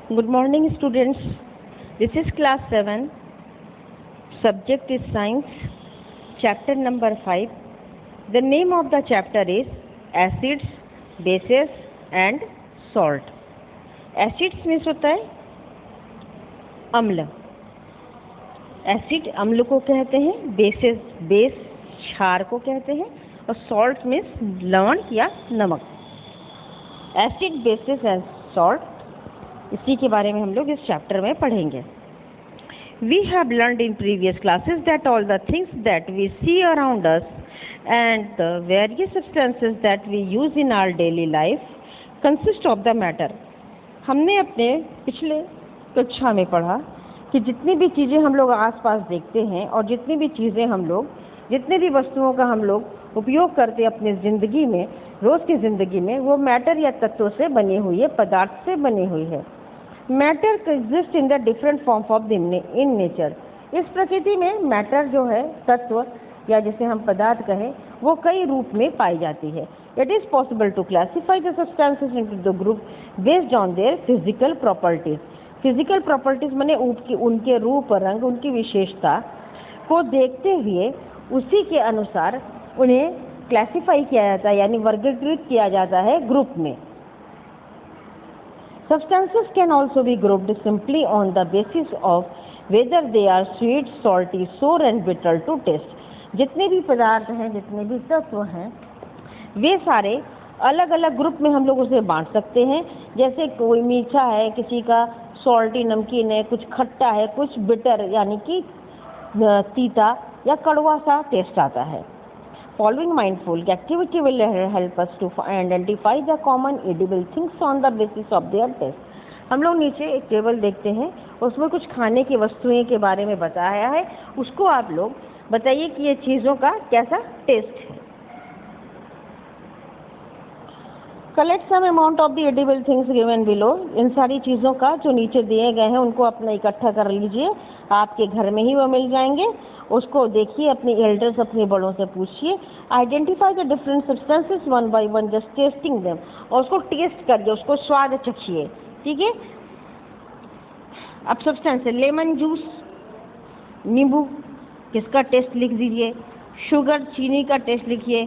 Good morning, students. This is class 7. Subject is science. Chapter number 5. The name of the chapter is acids, bases and salt. Acids means होता है अम्ल. Acid अम्ल को कहते हैं, bases base क्षार को कहते हैं और सॉल्ट मीन्स लवण या नमक. एसिड, बेसिस एंड सॉल्ट, इसी के बारे में हम लोग इस चैप्टर में पढ़ेंगे. We have learned in previous classes that all the things that we see around us and the various substances that we use in our daily life consist of the matter. हमने अपने पिछले कक्षा में पढ़ा कि जितनी भी चीज़ें हम लोग आसपास देखते हैं और जितनी भी चीज़ें हम लोग, जितने भी वस्तुओं का हम लोग उपयोग करते हैं अपनी ज़िंदगी में, रोज़ की ज़िंदगी में, वो मैटर या तत्वों से बनी हुई है, पदार्थ से बनी हुई है. Matter exist in the different form of in nature. इस प्रकृति में मैटर जो है, तत्व या जिसे हम पदार्थ कहें, वो कई रूप में पाई जाती है. It is possible to classify the substances into the group based on their physical properties. Physical properties माने उनके रूप, रंग, उनकी विशेषता को देखते हुए उसी के अनुसार उन्हें क्लासीफाई किया जाता है, यानी वर्गीकृत किया जाता है ग्रुप में. Substances can also be grouped simply on the basis of whether they are sweet, salty, sour and bitter to taste. जितने भी पदार्थ हैं, जितने भी तत्व हैं, वे सारे अलग अलग ग्रुप में हम लोग उसे बांट सकते हैं. जैसे कोई मीठा है, किसी का सॉल्टी नमकीन है, कुछ खट्टा है, कुछ बिटर यानी कि तीता या कड़वा सा टेस्ट आता है. Following mindful activity will help us to identify the common edible things on the basis of their taste. हम लोग नीचे एक टेबल देखते हैं, उसमें कुछ खाने की वस्तुएं के बारे में बताया है. उसको आप लोग बताइए कि ये चीज़ों का कैसा टेस्ट है. Collect some amount of the edible things given below. इन सारी चीज़ों का जो नीचे दिए गए हैं उनको अपना इकट्ठा कर लीजिए. आपके घर में ही वो मिल जाएंगे. उसको देखिए, अपने एल्डर्स, अपने बड़ों से पूछिए. Identify the different substances one by one, just testing them. और उसको टेस्ट करिए, उसको स्वाद चखिए. ठीक है. अब सब्सटेंस है लेमन जूस, नींबू, किसका टेस्ट लिख दीजिए. शुगर, चीनी का टेस्ट लिखिए.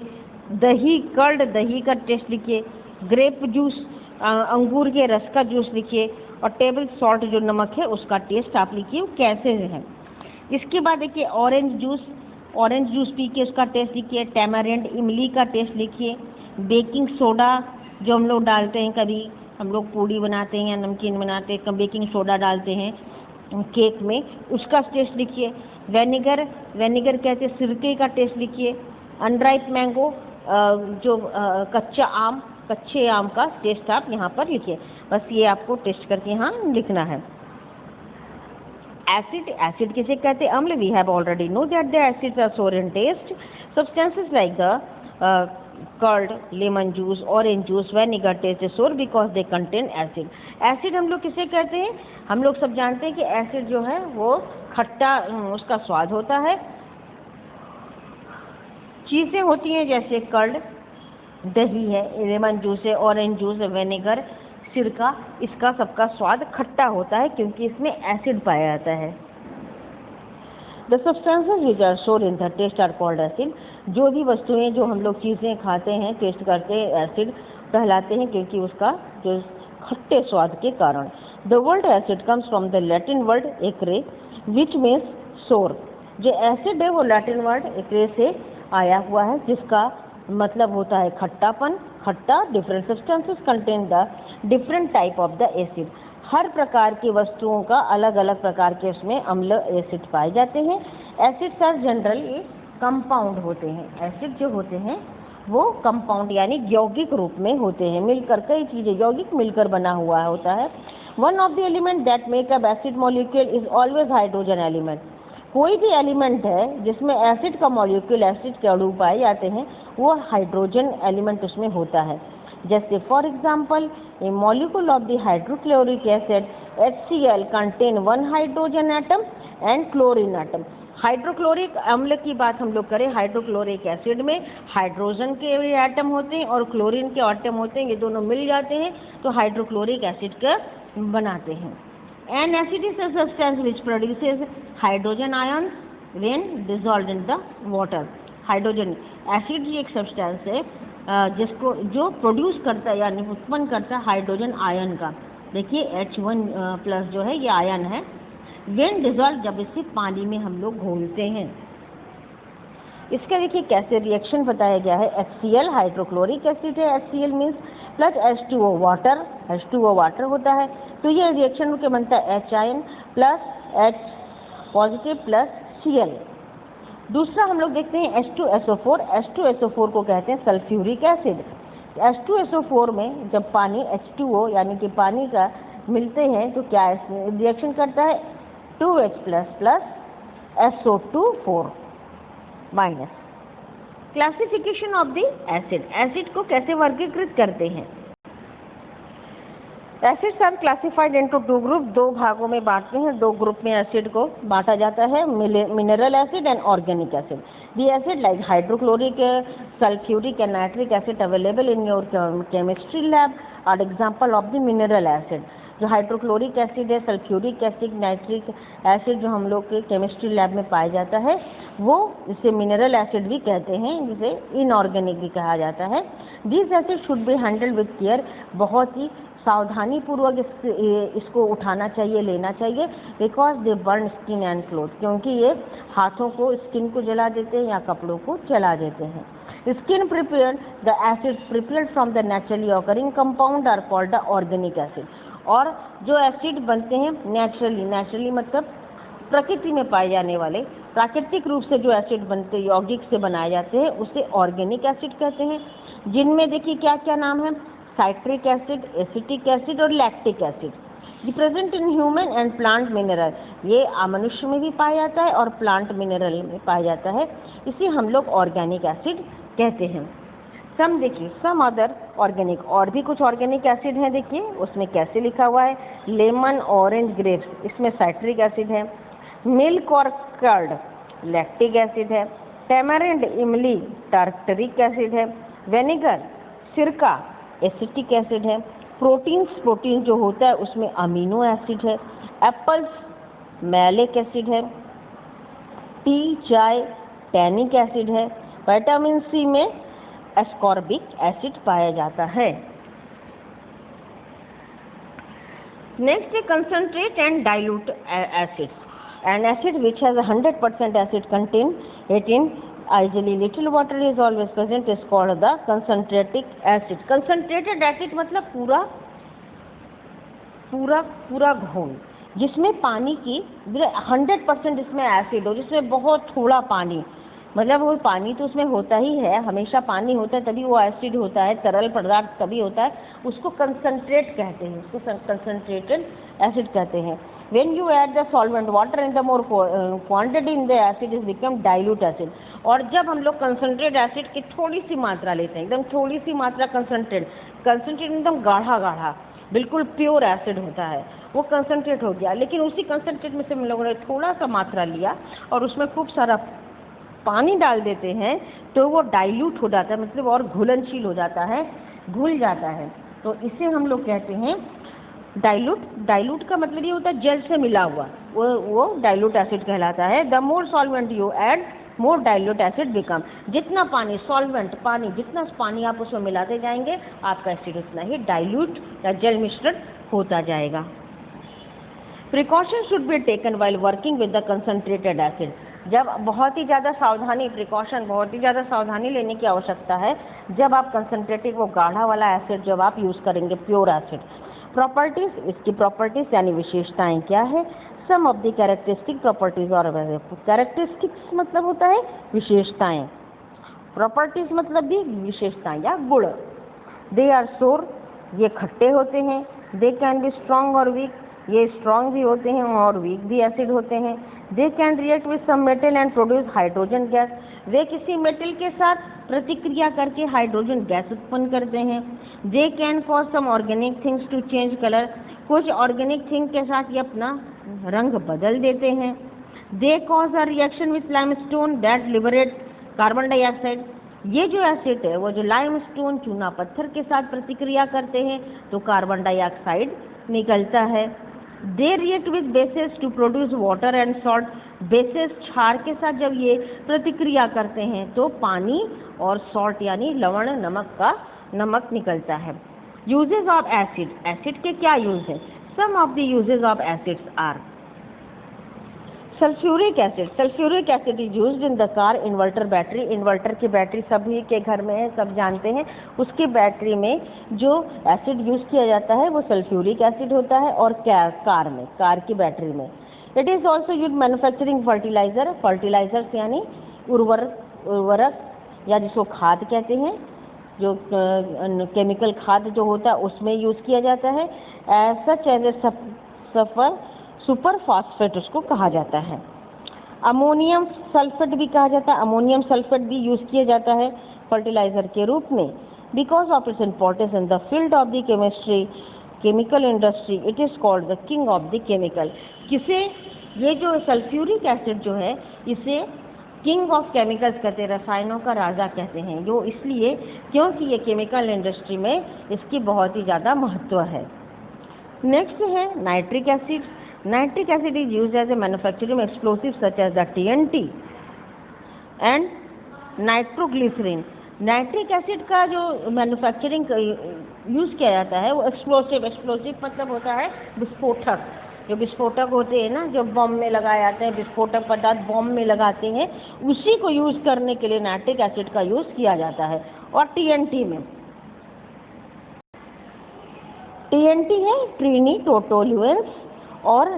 दही, कर्ड, दही का टेस्ट लिखिए. ग्रेप जूस, अंगूर के रस का जूस लिखिए. और टेबल सॉल्ट जो नमक है उसका टेस्ट आप लिखिए कैसे है. इसके बाद देखिए ऑरेंज जूस पी के उसका टेस्ट लिखिए. टैमरिंड, इमली का टेस्ट लिखिए. बेकिंग सोडा जो हम लोग डालते हैं, कभी हम लोग पूड़ी बनाते हैं या नमकीन बनाते हैं, कभी बेकिंग सोडा डालते हैं केक में, उसका टेस्ट लिखिए. वेनेगर कहते हैं सिरके का टेस्ट लिखिए. अनराइप मैंगो, जो कच्चे आम का टेस्ट आप यहाँ पर लिखिए. बस ये आपको टेस्ट करके यहाँ लिखना है. एसिड किसे कहते हैं? अम्ल. We have already know that the acids are sour in taste. Substances like the curd, lemon juice, orange juice, vinegar taste sour because they contain acid. Acid हम लोग किसे कहते हैं? हम लोग सब जानते हैं कि एसिड जो है वो खट्टा, उसका स्वाद होता है. चीज़ें होती हैं जैसे कर्ड, दही है, लेमन जूस है, ऑरेंज जूस है, वेनेगर, सिरका, इसका सबका स्वाद खट्टा होता है क्योंकि इसमें एसिड पाया जाता है. The substances which are sour in the test are called acid. जो भी वस्तुएं, जो हम लोग चीज़ें खाते हैं, टेस्ट करते हैं, एसिड कहलाते हैं क्योंकि उसका जो खट्टे स्वाद के कारण. The word acid comes from the Latin word acere which means sour. जो एसिड है वो लैटिन वर्ड एक्रे से आया हुआ है जिसका मतलब होता है खट्टापन. खट्टा. Different substances contain the different type of the acid. हर प्रकार की वस्तुओं का अलग अलग प्रकार के उसमें अम्ल एसिड पाए जाते हैं. एसिड्स आर जनरली कंपाउंड होते हैं. एसिड जो होते हैं वो कंपाउंड यानी यौगिक रूप में होते हैं. मिलकर कई चीज़ें यौगिक मिलकर बना हुआ होता है. One of the element that make up acid molecule is always hydrogen element. कोई भी एलिमेंट है जिसमें एसिड का मॉलिक्यूल, एसिड के अणु पाए जाते हैं, वो हाइड्रोजन एलिमेंट उसमें होता है. जैसे for example A molecule of the hydrochloric acid HCl contain 1 hydrogen atom and chlorine atom. Hydrochloric अम्ल की बात हम लोग करें, हाइड्रोक्लोरिक एसिड में हाइड्रोजन के एटम होते हैं और क्लोरीन के एटम होते हैं. ये दोनों मिल जाते हैं तो हाइड्रोक्लोरिक एसिड का बनाते हैं। N acid is a substance which produces hydrogen ion when dissolved in the water. Hydrogen acid एक सब्सटेंस है जिसको जो प्रोड्यूस करता है यानी उत्पन्न करता है हाइड्रोजन आयन का। देखिए H1+ जो है ये आयन है। व्हेन डिसॉल्व, जब इसे पानी में हम लोग घोलते हैं। इसका देखिए कैसे रिएक्शन बताया गया है। HCl हाइड्रोक्लोरिक एसिड है, HCl means plus H2O water, H2O water होता है। तो ये रिएक्शन के बनता है H ion plus H positive plus Cl। दूसरा हम लोग देखते हैं H2SO4। H2SO4 को कहते हैं सल्फ्यूरिक एसिड। H2SO4 में जब पानी H2O यानी कि पानी का मिलते हैं तो क्या रिएक्शन करता है 2H plus SO2 minus. Classification of the acid. Acid को कैसे वर्गीकृत करते हैं। Acids are classified into 2 group, 2 भागों में बांटते हैं। 2 ग्रुप में एसिड को बांटा जाता है, mineral acid and organic acid. The acid like hydrochloric, sulphuric and nitric acid available in your chemistry lab are example of the mineral acid. जो हाइड्रोक्लोरिक एसिड है, सल्फ्यूरिक एसिड, नाइट्रिक एसिड जो हम लोग के केमिस्ट्री लैब में पाया जाता है वो इसे मिनरल एसिड भी कहते हैं, जिसे इनऑर्गेनिक भी कहा जाता है। This acid should be handled with care, बहुत ही सावधानी पूर्वक इसको उठाना चाहिए, लेना चाहिए। Because they burn skin and cloth, क्योंकि ये हाथों को, स्किन को जला देते हैं या कपड़ों को जला देते हैं। Skin prepare the acid prepared from the naturally occurring compound are called the organic acid. और जो एसिड बनते हैं नेचुरली मतलब प्रकृति में पाए जाने वाले, प्राकृतिक रूप से जो एसिड बनते हैं, यौगिक से बनाए जाते हैं, उसे ऑर्गेनिक एसिड कहते हैं। जिनमें देखिए क्या क्या नाम है, साइट्रिक एसिड, एसिटिक एसिड और lactic acid. Present in human and plant mineral, ये मनुष्य में भी पाया जाता है और प्लांट मिनरल में पाया जाता है, इसे हम लोग ऑर्गेनिक एसिड कहते हैं। सम देखिए सम अदर ऑर्गेनिक, और भी कुछ ऑर्गेनिक एसिड हैं। देखिए उसमें कैसे लिखा हुआ है, लेमन, ऑरेंज, ग्रेप्स, इसमें साइट्रिक एसिड है। मिल्क और कर्ड लैक्टिक एसिड है। टैमरिंड, इमली, टार्टरिक एसिड है। विनेगर, सिरका, एसिटिक एसिड है। प्रोटीन जो होता है उसमें अमीनो एसिड है। एप्पल्स, मैलिक एसिड है। टी, चाय, टैनिक एसिड है। विटामिन सी में एस्कॉर्बिक एसिड पाया जाता है। नेक्स्ट है concentrate and dilute acids. An acid which has 100% acid content it in ideally little water is always present is called the concentrated acid. Concentrated acid मतलब पूरा घोल, जिसमें पानी की 100% इसमें एसिड हो, जिसमें बहुत थोड़ा पानी, मतलब वो पानी तो उसमें होता ही है, हमेशा पानी होता है तभी वो एसिड होता है, तरल पदार्थ तभी होता है, उसको कंसंट्रेट कहते हैं, उसको कंसंट्रेटेड एसिड कहते हैं। When you add the solvent water in the more quantity in the acid is become dilute acid। और जब हम लोग कंसंट्रेट एसिड की थोड़ी सी मात्रा लेते हैं, एकदम थोड़ी सी मात्रा कंसंट्रेट एकदम गाढ़ा बिल्कुल प्योर एसिड होता है, वो कंसंट्रेट हो गया। लेकिन उसी कंसंट्रेट में से हम लोगों ने थोड़ा सा मात्रा लिया और उसमें खूब सारा पानी डाल देते हैं तो वो डाइल्यूट हो जाता है, मतलब और घुलनशील हो जाता है, घुल जाता है। तो इसे हम लोग कहते हैं डाइल्यूट का मतलब ये होता है जल से मिला हुआ, वो डाइल्यूट एसिड कहलाता है। The more solvent you add more dilute acid become. जितना पानी सॉल्वेंट पानी जितना पानी आप उसमें मिलाते जाएंगे आपका एसिड उतना ही डाइल्यूट या जल मिश्रण होता जाएगा। Precaution should be taken while working with the concentrated acid. जब बहुत ही ज़्यादा सावधानी लेने की आवश्यकता है जब आप कंसंट्रेटेड वो गाढ़ा वाला एसिड जब आप यूज़ करेंगे, प्योर एसिड। प्रॉपर्टीज, इसकी प्रॉपर्टीज यानी विशेषताएं क्या है। Some of the characteristic properties और कैरेक्टरिस्टिक्स मतलब होता है विशेषताएं, प्रॉपर्टीज मतलब भी विशेषताएं या गुण। दे आर सोर, ये खट्टे होते हैं। दे कैन बी स्ट्रॉन्ग और वीक, ये स्ट्रॉन्ग भी होते हैं और वीक भी एसिड होते हैं। They can react with some metal and produce hydrogen gas, वे किसी मेटल के साथ प्रतिक्रिया करके हाइड्रोजन गैस उत्पन्न करते हैं। They can cause some organic things to change colour, कुछ ऑर्गेनिक थिंग के साथ ये अपना रंग बदल देते हैं। They cause a reaction with limestone that liberate carbon dioxide, ये जो एसिड है वो जो लाइमस्टोन चूना पत्थर के साथ प्रतिक्रिया करते हैं तो कार्बन डाइऑक्साइड निकलता है। They react with bases to produce water and salt. Bases क्षार के साथ जब ये प्रतिक्रिया करते हैं तो पानी और सॉल्ट यानी लवण नमक निकलता है। यूजेस ऑफ एसिड, एसिड के क्या यूज है? Some of the uses of acids are sulphuric acid. Sulphuric acid is used in the car inverter battery. Inverter की बैटरी सभी के घर में है, सब जानते हैं। उसकी बैटरी में जो एसिड यूज किया जाता है वो सल्फ्यूरिक एसिड होता है। और कार की बैटरी में it is also use manufacturing fertiliser. Fertilisers यानी उर्वरक या जिसको खाद कहते हैं, जो केमिकल खाद जो होता है उसमें यूज किया जाता है। सच एज सुपर फास्फेट उसको कहा जाता है। अमोनियम सल्फेट भी कहा जाता है। अमोनियम सल्फेट भी यूज किया जाता है फर्टिलाइजर के रूप में। Because of its importance in the field of the chemical industry it is called the king of the chemical. किसे, ये जो सल्फ्यूरिक एसिड जो है इसे किंग ऑफ केमिकल्स कहते हैं, रसायनों का राजा कहते हैं। जो इसलिए क्योंकि ये केमिकल इंडस्ट्री में इसकी बहुत ही ज़्यादा महत्व है। नेक्स्ट है nitric acid. Nitric acid is used as a manufacturing explosive such as the TNT and nitroglycerin। Nitric acid का जो मैन्युफैक्चरिंग यूज़ किया जाता है वो एक्सप्लोसिव मतलब होता है विस्फोटक। जो विस्फोटक होते हैं ना, जो बम में लगाए जाते हैं, विस्फोटक पदार्थ बम में लगाते हैं, उसी को यूज़ करने के लिए नाइट्रिक एसिड का यूज़ किया जाता है। और TNT में TNT है ट्रिनिटोटोलुएंस और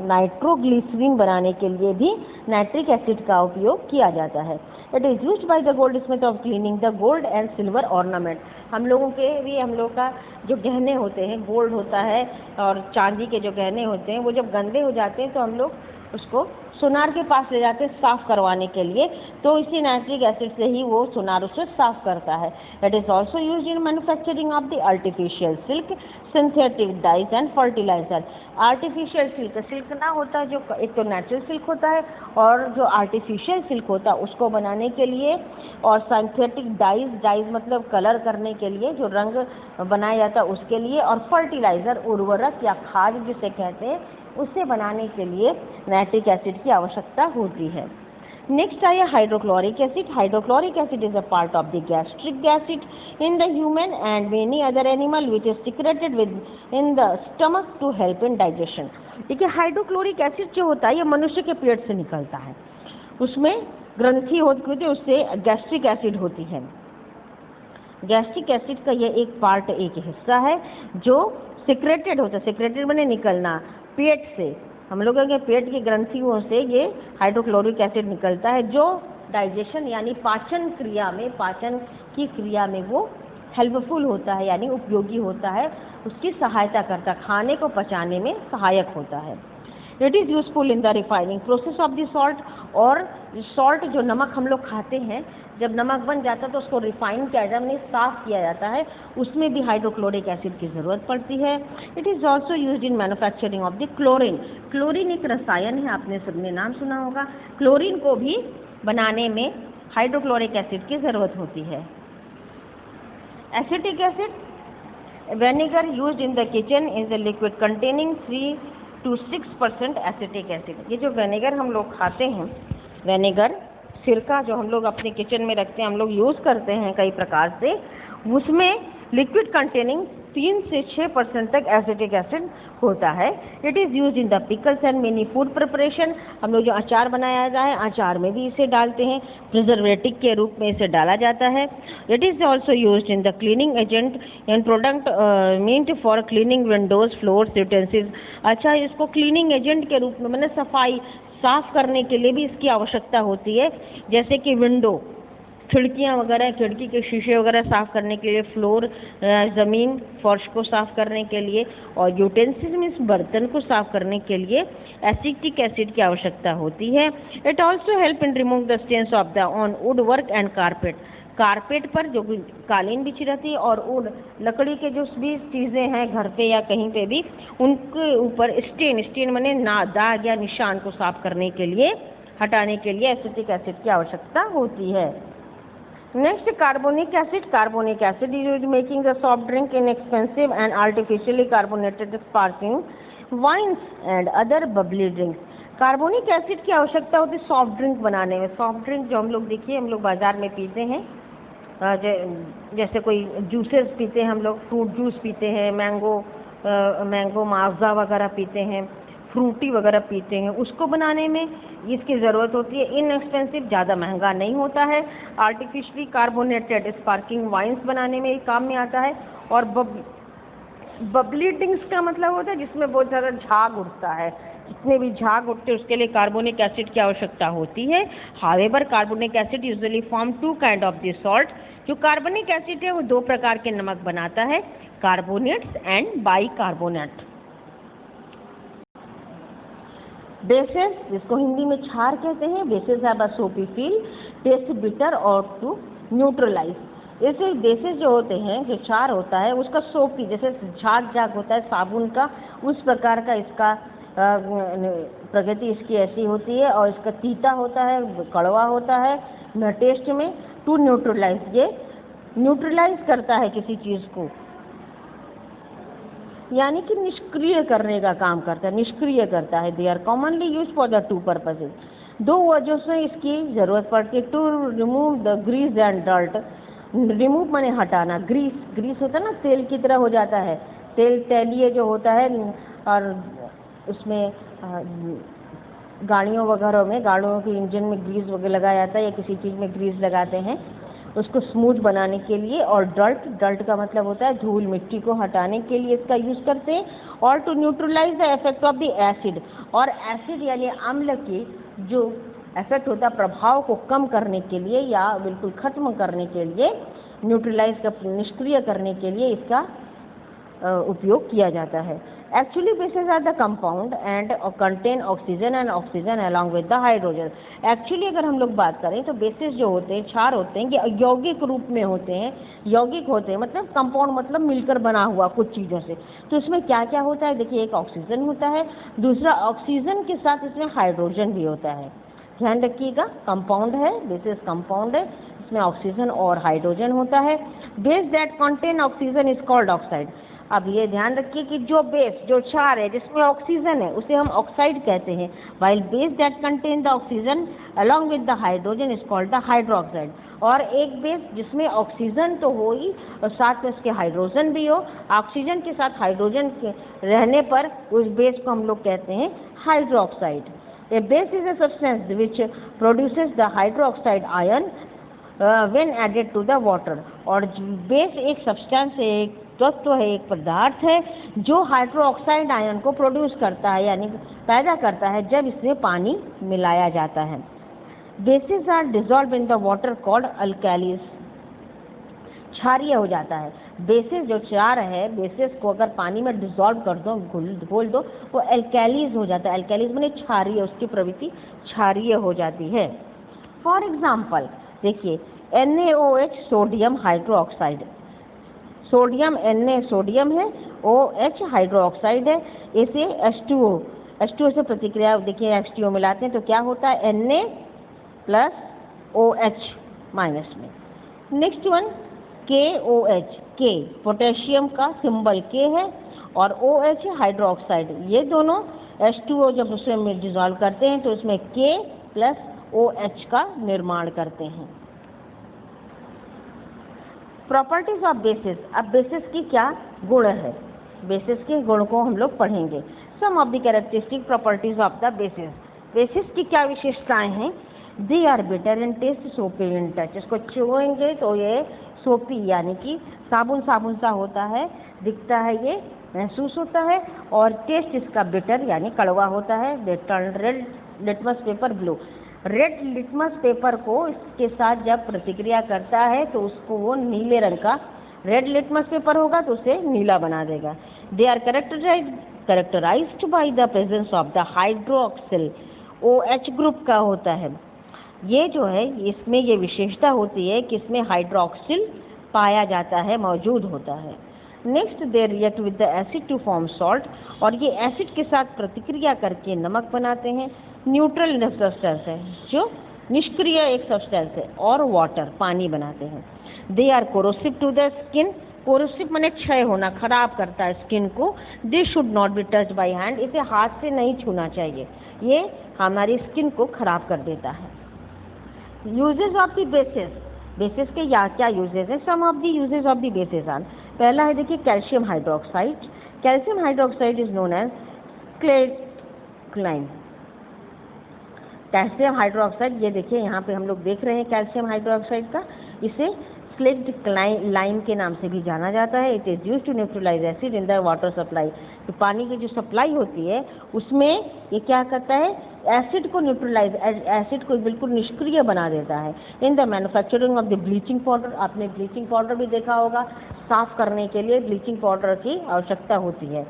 नाइट्रोग्लिसरीन बनाने के लिए भी नाइट्रिक एसिड का उपयोग किया जाता है। It is used by the gold Smith of cleaning the gold and silver ornament. हम लोगों का जो गहने होते हैं, गोल्ड होता है और चांदी के जो गहने होते हैं, वो जब गंदे हो जाते हैं तो हम लोग उसको सुनार के पास ले जाते हैं साफ करवाने के लिए। तो इसी नाइट्रिक एसिड से ही वो सुनार उसे साफ करता है। It is also used in manufacturing of the artificial silk, synthetic dyes and fertiliser. Artificial silk ना होता है, जो एक तो नेचुरल सिल्क होता है, और जो आर्टिफिशियल सिल्क होता है उसको बनाने के लिए, और सिंथेटिक डाइज मतलब कलर करने के लिए, जो रंग बनाया जाता है उसके लिए, और फर्टिलाइजर उर्वरक या खाद जिसे कहते हैं उसे बनाने के लिए नाइट्रिक एसिड की आवश्यकता होती है। नेक्स्ट आया hydrochloric acid. Hydrochloric acid is a part of the gastric acid in the human and many other animal which is secreted within the stomach to help in digestion. देखिए hydrochloric acid जो होता है ये मनुष्य के पेट से निकलता है, उसमें ग्रंथि होती है, उससे गैस्ट्रिक एसिड होती है। गैस्ट्रिक एसिड का ये एक पार्ट, एक हिस्सा है जो सिक्रेटेड होता है। सिक्रेटेड माने निकलना, पेट से, हम लोगों के पेट की ग्रंथियों से ये हाइड्रोक्लोरिक एसिड निकलता है, जो डाइजेशन यानी पाचन की क्रिया में वो हेल्पफुल होता है, यानी उपयोगी होता है, उसकी सहायता करता है, खाने को पचाने में सहायक होता है। It is useful in the refining process of the salt. और सॉल्ट जो नमक हम लोग खाते हैं, जब नमक बन जाता है तो उसको रिफाइन किया जाता है, यानी साफ़ किया जाता है, उसमें भी हाइड्रोक्लोरिक एसिड की ज़रूरत पड़ती है। It is also used in manufacturing of the chlorine. Chlorine एक रसायन है, आपने सबने नाम सुना होगा। क्लोरीन को भी बनाने में हाइड्रोक्लोरिक एसिड की ज़रूरत होती है। Acetic acid, vinegar used in the kitchen is a liquid containing 3 to 6% acetic acid. ये जो विनेगर हम लोग खाते हैं, विनेगर सिरका जो हम लोग अपने किचन में रखते हैं, हम लोग यूज़ करते हैं कई प्रकार से, उसमें लिक्विड कंटेनिंग 3 से 6% तक एसिटिक एसिड होता है। It is use in the pickles and many food preparation. हम लोग जो अचार बनाया जाए, अचार में भी इसे डालते हैं, प्रिजर्वेटिव के रूप में इसे डाला जाता है। It is also use in the cleaning agent and product meant for cleaning Windows, floors, utensils. अच्छा, इसको क्लीनिंग एजेंट के रूप में, मैंने सफाई साफ करने के लिए भी इसकी आवश्यकता होती है, जैसे कि विंडो, खिड़कियां वगैरह, खिड़की के शीशे वगैरह साफ करने के लिए, फ्लोर, ज़मीन, फर्श को साफ करने के लिए, और यूटेंसिल्स मीन्स बर्तन को साफ करने के लिए एसिटिक एसिड की आवश्यकता होती है। It also help in remove the stains of the on wood work and carpet. Carpet पर जो कालीन बिछी रहती है और वुड, लकड़ी के जो भी चीज़ें हैं घर पे या कहीं पे भी, उनके ऊपर स्टेन माने दाग या निशान को साफ करने के लिए, हटाने के लिए एसिटिक एसिड की आवश्यकता होती है। Next, carbonic acid. Carbonic acid is used making the soft drink inexpensive and artificially carbonated sparkling wines and other bubbly drinks. Carbonic acid की आवश्यकता होती है सॉफ्ट ड्रिंक बनाने में। सॉफ्ट ड्रिंक जो हम लोग देखिए हम लोग बाज़ार में पीते हैं, जैसे कोई जूसेस पीते हैं, हम लोग फ्रूट जूस पीते हैं, मैंगो माज़ा वगैरह पीते हैं, फ्रूटी वगैरह पीते हैं, उसको बनाने में इसकी ज़रूरत होती है। इनएक्सपेंसिव, ज़्यादा महंगा नहीं होता है। आर्टिफिशियली कार्बोनेटेड स्पार्किंग वाइन्स बनाने में काम में आता है। और बबली ड्रिंक्स का मतलब होता है जिसमें बहुत ज़्यादा झाग उठता है। जितने भी झाग उठते हैं उसके लिए कार्बोनिक एसिड की आवश्यकता होती है। However carbonic acid usually form 2 kind of this salt. जो कार्बोनिक एसिड है वो 2 प्रकार के नमक बनाता है, कार्बोनेट्स एंड बाइकार्बोनेट। बेसेस, जिसको हिंदी में क्षार कहते हैं, बेसेस हैव अ सोपी फील, टेस्ट बिटर और टू न्यूट्रलाइज। ऐसे बेसेस जो होते हैं, जो क्षार होता है उसका सोपी, जैसे झाग होता है साबुन का, उस प्रकार का इसका प्रकृति इसकी ऐसी होती है। और इसका तीता होता है, कड़वा होता है न टेस्ट में। टू न्यूट्रलाइज, ये न्यूट्रलाइज करता है किसी चीज़ को, यानी कि निष्क्रिय करने का काम करता है, निष्क्रिय करता है। They are commonly use for the 2 purposes. 2 वजहों से इसकी ज़रूरत पड़ती है। To remove the grease and dirt, remove माने हटाना, ग्रीस होता है ना, तेल की तरह हो जाता है, तैलीय जो होता है। और उसमें गाड़ियों वगैरह में, गाड़ियों के इंजन में ग्रीस वगैरह लगाया जाता है या किसी चीज़ में ग्रीस लगाते हैं उसको स्मूथ बनाने के लिए। और डर्ट का मतलब होता है धूल मिट्टी को हटाने के लिए इसका यूज़ करते हैं। और to neutralise the effect of the acid, और एसिड यानी अम्ल की जो इफेक्ट होता है प्रभाव को कम करने के लिए या बिल्कुल ख़त्म करने के लिए, न्यूट्रलाइज का निष्क्रिय करने के लिए इसका उपयोग किया जाता है। Actually bases are the compound and contain oxygen and oxygen along with the hydrogen. Actually अगर हम लोग बात करें तो बेसिस जो होते हैं, क्षार होते हैं, ये यौगिक रूप में होते हैं। यौगिक होते हैं मतलब कंपाउंड, मतलब मिलकर बना हुआ कुछ चीज़ों से। तो इसमें क्या क्या होता है, देखिए, एक ऑक्सीजन होता है, दूसरा ऑक्सीजन के साथ इसमें हाइड्रोजन भी होता है। ध्यान रखिएगा, कंपाउंड है, बेसिस कंपाउंड है, इसमें ऑक्सीजन और हाइड्रोजन होता है। Base that contain oxygen is called oxide. अब ये ध्यान रखिए कि जो बेस, जो क्षार है जिसमें ऑक्सीजन है उसे हम ऑक्साइड कहते हैं, while base that contain the oxygen along with the hydrogen is called the hydroxide. और एक बेस जिसमें ऑक्सीजन तो हो ही और साथ में उसके हाइड्रोजन भी हो, ऑक्सीजन के साथ हाइड्रोजन के रहने पर उस बेस को हम लोग कहते हैं hydroxide. A base is a substance which produces the hydroxide ion when added to the water। और बेस एक सब्सटेंस है, एक तत्व है, एक पदार्थ है जो हाइड्रोक्साइड आयन को प्रोड्यूस करता है, यानी पैदा करता है जब इसमें पानी मिलाया जाता है। Bases are dissolve in the water called alkalis. क्षारीय हो जाता है। बेसिस जो क्षार है, बेसिस को अगर पानी में डिजॉल्व कर दो, घोल दो, वो अल्कैलीज हो जाता है। अल्कैलीज माने क्षारीय, उसकी प्रवृत्ति क्षारीय हो जाती है। फॉर एग्जाम्पल देखिए, NaOH sodium hydroxide, sodium Na sodium है, OH हाइड्रोक्साइड है, इसे H2O से प्रतिक्रिया देखिए H2O मिलाते हैं तो क्या होता है, Na प्लस OH माइनस में। Next one KOH, K potassium का सिंबल K है और OH हाइड्रोक्साइड। ये दोनों H2O जब उसमें डिजॉल्व करते हैं तो उसमें K प्लस OH का निर्माण करते हैं। Properties of basis. अब बेसिस की क्या गुण है, बेसिस के गुण को हम लोग पढ़ेंगे। Some of the characteristic properties of the bases. Bases की क्या विशेषताएं हैं, they are bitter in taste, soapy in touch. इसको छुएंगे तो ये सोपी यानी कि साबुन सा होता है, दिखता है, ये महसूस होता है। और टेस्ट इसका बिटर यानी कड़वा होता है। They turn red litmus paper blue. Red litmus paper को इसके साथ जब प्रतिक्रिया करता है तो उसको वो नीले रंग का, रेड लिटमस पेपर होगा तो उसे नीला बना देगा। They are characterised by the presence of the hydroxyl, OH group का होता है। ये जो है इसमें ये विशेषता होती है कि इसमें हाइड्रोक्सिल पाया जाता है, मौजूद होता है। Next, they react with the acid to form salt. और ये एसिड के साथ प्रतिक्रिया करके नमक बनाते हैं। न्यूट्रल सब्सटेंस है, जो निष्क्रिय एक सब्सटेंस है, और वाटर पानी बनाते हैं। They are corrosive to the skin, corrosive माने क्षय होना, खराब करता है स्किन को। They should not be touch by hand, इसे हाथ से नहीं छूना चाहिए, ये हमारी स्किन को खराब कर देता है। Uses of the bases, bases के क्या यूजेस हैं? Some of the uses of the bases are, पहला है देखिए calcium hydroxide. Calcium hydroxide is known as slaked lime. Calcium hydroxide, ये देखिए यहाँ पे हम लोग देख रहे हैं कैल्शियम हाइड्रोक्साइड का, इसे स्लेक्ट लाइम के नाम से भी जाना जाता है। It is use to neutralise acid in the water supply, तो पानी की जो सप्लाई होती है उसमें ये क्या करता है, एसिड को न्यूट्रलाइज, एसिड को बिल्कुल निष्क्रिय बना देता है। In the manufacturing of the bleaching powder, आपने ब्लीचिंग पाउडर भी देखा होगा, साफ करने के लिए ब्लीचिंग पाउडर की आवश्यकता होती है।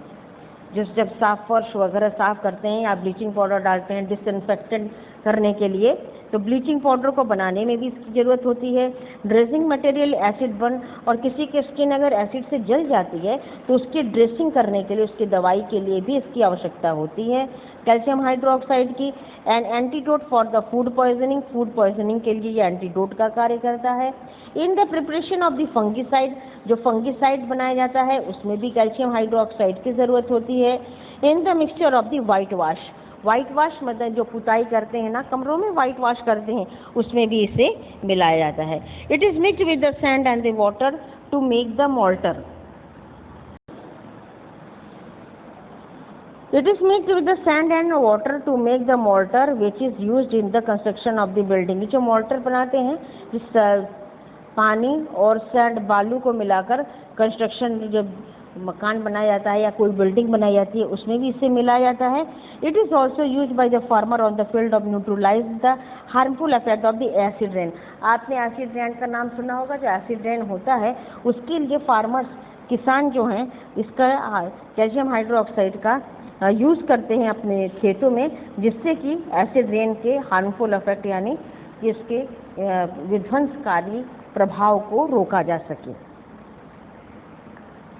जब साफ फर्श वगैरह साफ करते हैं या ब्लीचिंग पाउडर डालते हैं डिसइंफेक्टेंट करने के लिए, तो ब्लीचिंग पाउडर को बनाने में भी इसकी ज़रूरत होती है। ड्रेसिंग मटेरियल एसिड बर्न, और किसी की स्किन अगर एसिड से जल जाती है तो उसकी ड्रेसिंग करने के लिए, उसकी दवाई के लिए भी इसकी आवश्यकता होती है कैल्शियम हाइड्रोक्साइड की। And antidote for the food poisoning, food poisoning के लिए ये एंटीडोट का कार्य करता है। In the preparation of the fungicide, जो फंगिसाइड बनाया जाता है उसमें भी कैल्शियम हाइड्रोक्साइड की ज़रूरत होती है। In the mixture of the white wash, white wash मतलब जो पुताई करते हैं ना, कमरों में वाइट वाश करते हैं, उसमें भी इसे मिलाया जाता है। It is mixed with the sand and the water to make the mortar. It is mixed with the sand and water to make the mortar which is used in the construction of the building। जो mortar बनाते हैं, जिस पानी और sand बालू को मिलाकर construction, जब मकान बनाया जाता है या कोई बिल्डिंग बनाई जाती है उसमें भी इसे मिलाया जाता है। It is also use by the farmer on the field of neutralise the harmful effect of the acid rain. आपने एसिड रेन का नाम सुना होगा, जो एसिड रेन होता है उसके लिए फार्मर्स, किसान जो हैं, इसका कैल्शियम हाइड्रोक्साइड का यूज़ करते हैं अपने खेतों में, जिससे कि एसिड रेन के हार्मफुल इफेक्ट यानी इसके विध्वंसकारी प्रभाव को रोका जा सके।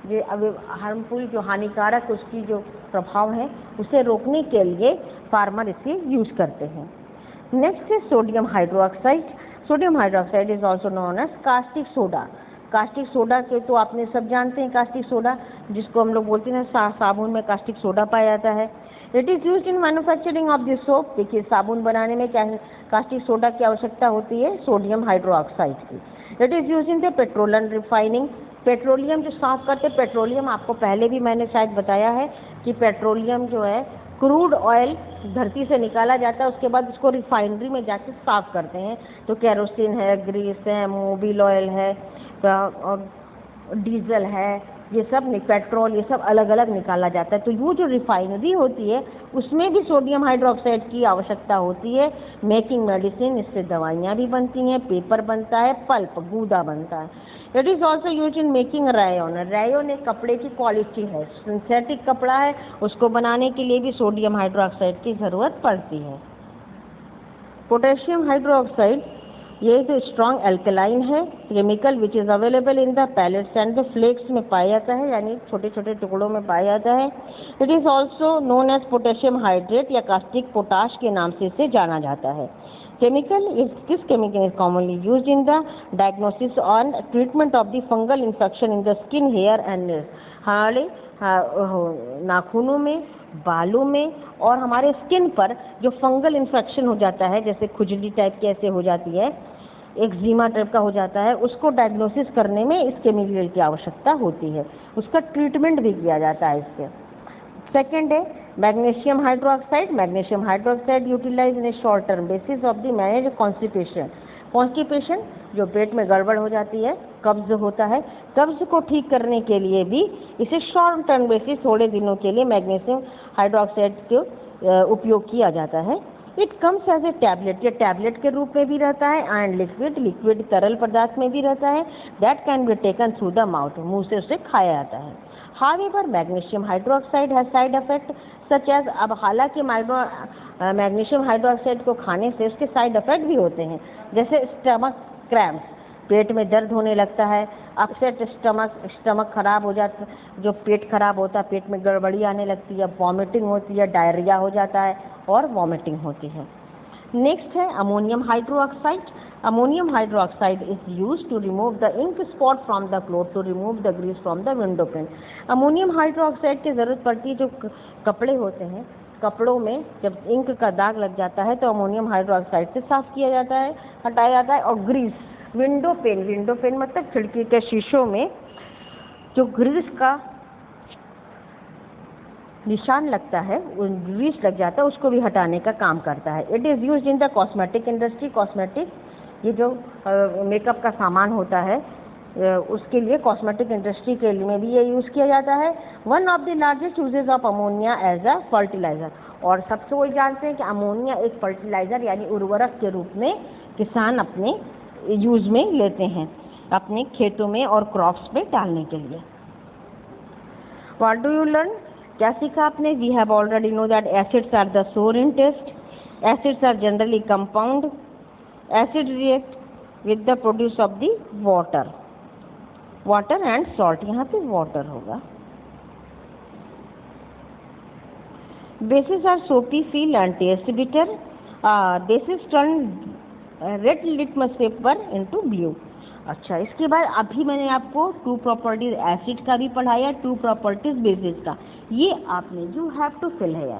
ये अब हार्मफुल, जो हानिकारक उसकी जो प्रभाव है उसे रोकने के लिए फार्मर इसे यूज़ करते हैं। नेक्स्ट है sodium hydroxide. Sodium hydroxide is also known as caustic soda. Caustic soda के तो आपने सब जानते हैं, कास्टिक सोडा जिसको हम लोग बोलते हैं साबुन में कास्टिक सोडा पाया जाता है। It is use in manufacturing of the soap. देखिए साबुन बनाने में क्या है, कास्टिक सोडा की आवश्यकता होती है, सोडियम हाइड्रोक्साइड की। It is use in the petroleum refining. Petroleum जो साफ करते, पेट्रोलियम आपको पहले भी मैंने शायद बताया है कि पेट्रोलियम जो है क्रूड ऑयल धरती से निकाला जाता है, उसके बाद उसको रिफाइनरी में जाके साफ करते हैं। तो केरोसिन है, ग्रीस है, मोबिल ऑयल है और डीजल है, ये सब पेट्रोल, ये सब अलग अलग निकाला जाता है। तो वो जो रिफाइनरी होती है उसमें भी सोडियम हाइड्रोक्साइड की आवश्यकता होती है। मेकिंग मेडिसिन, इससे दवाइयाँ भी बनती हैं, पेपर बनता है, पल्प गूदा बनता है। It is also use in making rayon. Rayon एक कपड़े की क्वालिटी है, सिंथेटिक कपड़ा है, उसको बनाने के लिए भी सोडियम हाइड्रोक्साइड की ज़रूरत पड़ती है। पोटेशियम हाइड्रोक्साइड ये तो स्ट्रॉन्ग एल्कलाइन है, chemical which is available in the pellets and the flakes में पाया जाता है, यानी छोटे छोटे टुकड़ों में पाया जाता है। It is also known as potassium hydrate या कास्टिक पोटाश के नाम से इसे जाना जाता है। Chemical is, this chemical is commonly used in the diagnosis and treatment of the fungal infection in the skin, hair and nails। हमारे नाखूनों में, बालों में और हमारे स्किन पर जो फंगल इन्फेक्शन हो जाता है, जैसे खुजली टाइप की ऐसे हो जाती है, एक्जिमा टाइप का हो जाता है, उसको डायग्नोसिस करने में इस केमिकल की आवश्यकता होती है, उसका ट्रीटमेंट भी किया जाता है इससे। सेकेंड है magnesium hydroxide. Magnesium hydroxide utilise in a short term basis of the manage constipation. Constipation जो पेट में गड़बड़ हो जाती है, कब्ज होता है, कब्ज को ठीक करने के लिए भी इसे शॉर्ट टर्म बेसिस, थोड़े दिनों के लिए मैग्नीशियम हाइड्रोक्साइड के उपयोग किया जाता है। It comes as a tablet, ये टैबलेट के रूप में भी रहता है एंड लिक्विड, लिक्विड तरल पदार्थ में भी रहता है। That can be taken through the mouth, मुंह से उसे खाया जाता है। However magnesium hydroxide has side effect such as, अब हालांकि मैग्नीशियम हाइड्रोक्साइड को खाने से उसके साइड इफेक्ट भी होते हैं, जैसे स्टमक क्रैम्प्स, पेट में दर्द होने लगता है, अपसेट स्टमक खराब हो जाता, जो पेट खराब होता है, पेट में गड़बड़ी आने लगती है, वॉमिटिंग होती है, डायरिया हो जाता है और वॉमिटिंग होती है। नेक्स्ट है ammonium hydroxide. Ammonium hydroxide is used to remove the ink spot from the cloth, to remove the grease from the window pane. Ammonium hydroxide की ज़रूरत पड़ती है, जो कपड़े होते हैं, कपड़ों में जब इंक का दाग लग जाता है तो अमोनियम हाइड्रोक्साइड से साफ किया जाता है, हटाया जाता है। और ग्रीस, विंडो पेन मतलब खिड़की के शीशों में जो ग्रीस का निशान लगता है, ग्रीस लग जाता है, उसको भी हटाने का काम करता है। It is used in the cosmetic industry. Cosmetic, ये जो मेकअप का सामान होता है उसके लिए, कॉस्मेटिक इंडस्ट्री के लिए में भी ये यूज़ किया जाता है। One of the largest uses of ammonia as a fertiliser. और सबसे वही जानते हैं कि अमोनिया एक फर्टिलाइजर यानी उर्वरक के रूप में किसान अपने यूज में लेते हैं, अपने खेतों में और क्रॉप्स में डालने के लिए। What do you learn? क्या सीखा आपने? We have already know that acids are the sour in taste. Acids are generally compound. Acid react with the produce of the water, water and salt, यहाँ पे water होगा। Bases are soapy, feel and taste bitter. Bases turn red litmus paper into blue. अच्छा, इसके बाद अभी मैंने आपको to properties acid का भी पढ़ाया, टू प्रॉपर्टीज बेसिस का, ये आपने यू हैव टू फिल है।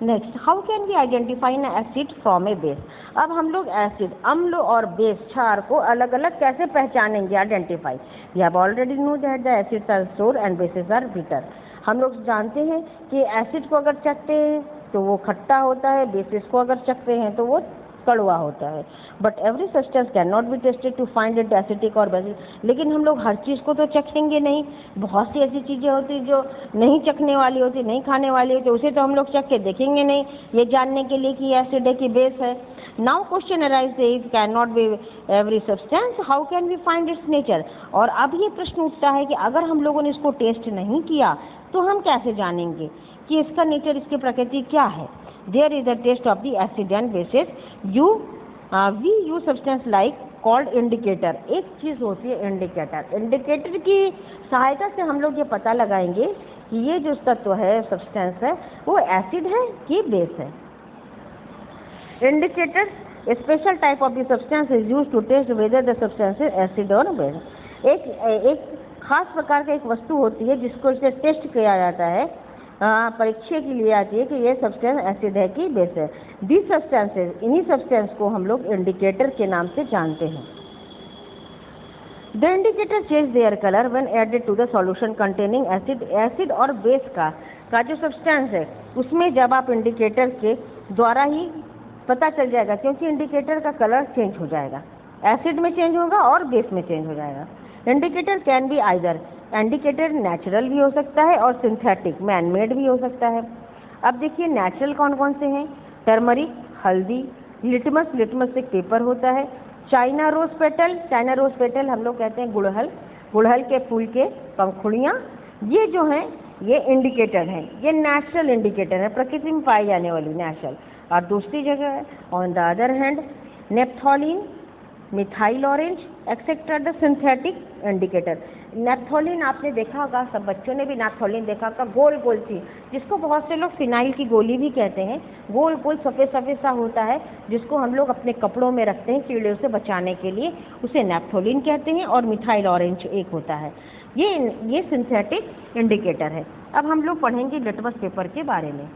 Next, how can we identify an acid from a base? अब हम लोग एसिड, अम्ल और बेस, क्षार को अलग अलग कैसे पहचानेंगे, identify? We have already know that the acids are sour and bases are bitter. हम लोग जानते हैं कि एसिड को अगर चखते हैं तो वो खट्टा होता है, बेसिस को अगर चखते हैं तो वो कड़वा होता है। But every substance can not be tested to find it acidic और बेसिक। लेकिन हम लोग हर चीज़ को तो चखेंगे नहीं, बहुत सी ऐसी चीज़ें होती जो नहीं चखने वाली होती, नहीं खाने वाली होती, उसे तो हम लोग चख के देखेंगे नहीं ये जानने के लिए कि एसिड है कि बेस है। Now question arise, if can not be every substance, how can we find its nature? और अब ये प्रश्न उठता है कि अगर हम लोगों ने इसको टेस्ट नहीं किया तो हम कैसे जानेंगे कि इसका नेचर, इसकी प्रकृति क्या है? There is a test of the acid and bases. We use substance like called indicator. एक चीज़ होती है इंडिकेटर। इंडिकेटर की सहायता से हम लोग ये पता लगाएंगे कि ये जो तत्व है, सब्सटेंस है, वो एसिड है कि बेस है। Indicator special type of the substance is used to test whether the substance is acid और बेस। एक खास प्रकार का एक वस्तु होती है जिसको इसे टेस्ट किया जाता है, परीक्षा के लिए आती है कि ये सब्सटेंस एसिड है कि बेस है। दिस सब्सटेंसेस, इन्हीं सब्सटेंस को हम लोग इंडिकेटर के नाम से जानते हैं। The indicator change their colour when added to the solution containing acid. Acid और बेस का जो सब्सटेंस है उसमें जब आप इंडिकेटर के द्वारा ही पता चल जाएगा, क्योंकि इंडिकेटर का कलर चेंज हो जाएगा, एसिड में चेंज होगा और बेस में चेंज हो जाएगा। Indicator can be either, indicator natural भी हो सकता है और सिंथेटिक, मैन मेड भी हो सकता है। अब देखिए नेचुरल कौन कौन से हैं? टर्मरिक, हल्दी, लिटमस, लिटमस एक पेपर होता है, China rose petal, China rose petal हम लोग कहते हैं गुड़हल, गुड़हल के फूल के पंखुड़ियाँ, ये जो हैं ये इंडिकेटर हैं, ये नेचुरल इंडिकेटर है, प्रकृति में पाई जाने वाली नेचुरल। और दूसरी जगह है on the other hand naphthalene, methyl orange etcetera the synthetic indicator. Naphthalene आपने देखा होगा, सब बच्चों ने भी नेप्थोलीन देखा होगा, गोल गोल सी, जिसको बहुत से लोग फिनाइल की गोली भी कहते हैं, गोल गोल सफ़ेद सफ़ेद सा होता है, जिसको हम लोग अपने कपड़ों में रखते हैं कीड़ों से बचाने के लिए, उसे नेप्थोलीन कहते हैं। और मिथाइल ऑरेंज एक होता है, ये सिंथेटिक इंडिकेटर है। अब हम लोग पढ़ेंगे लिटमस पेपर के बारे में।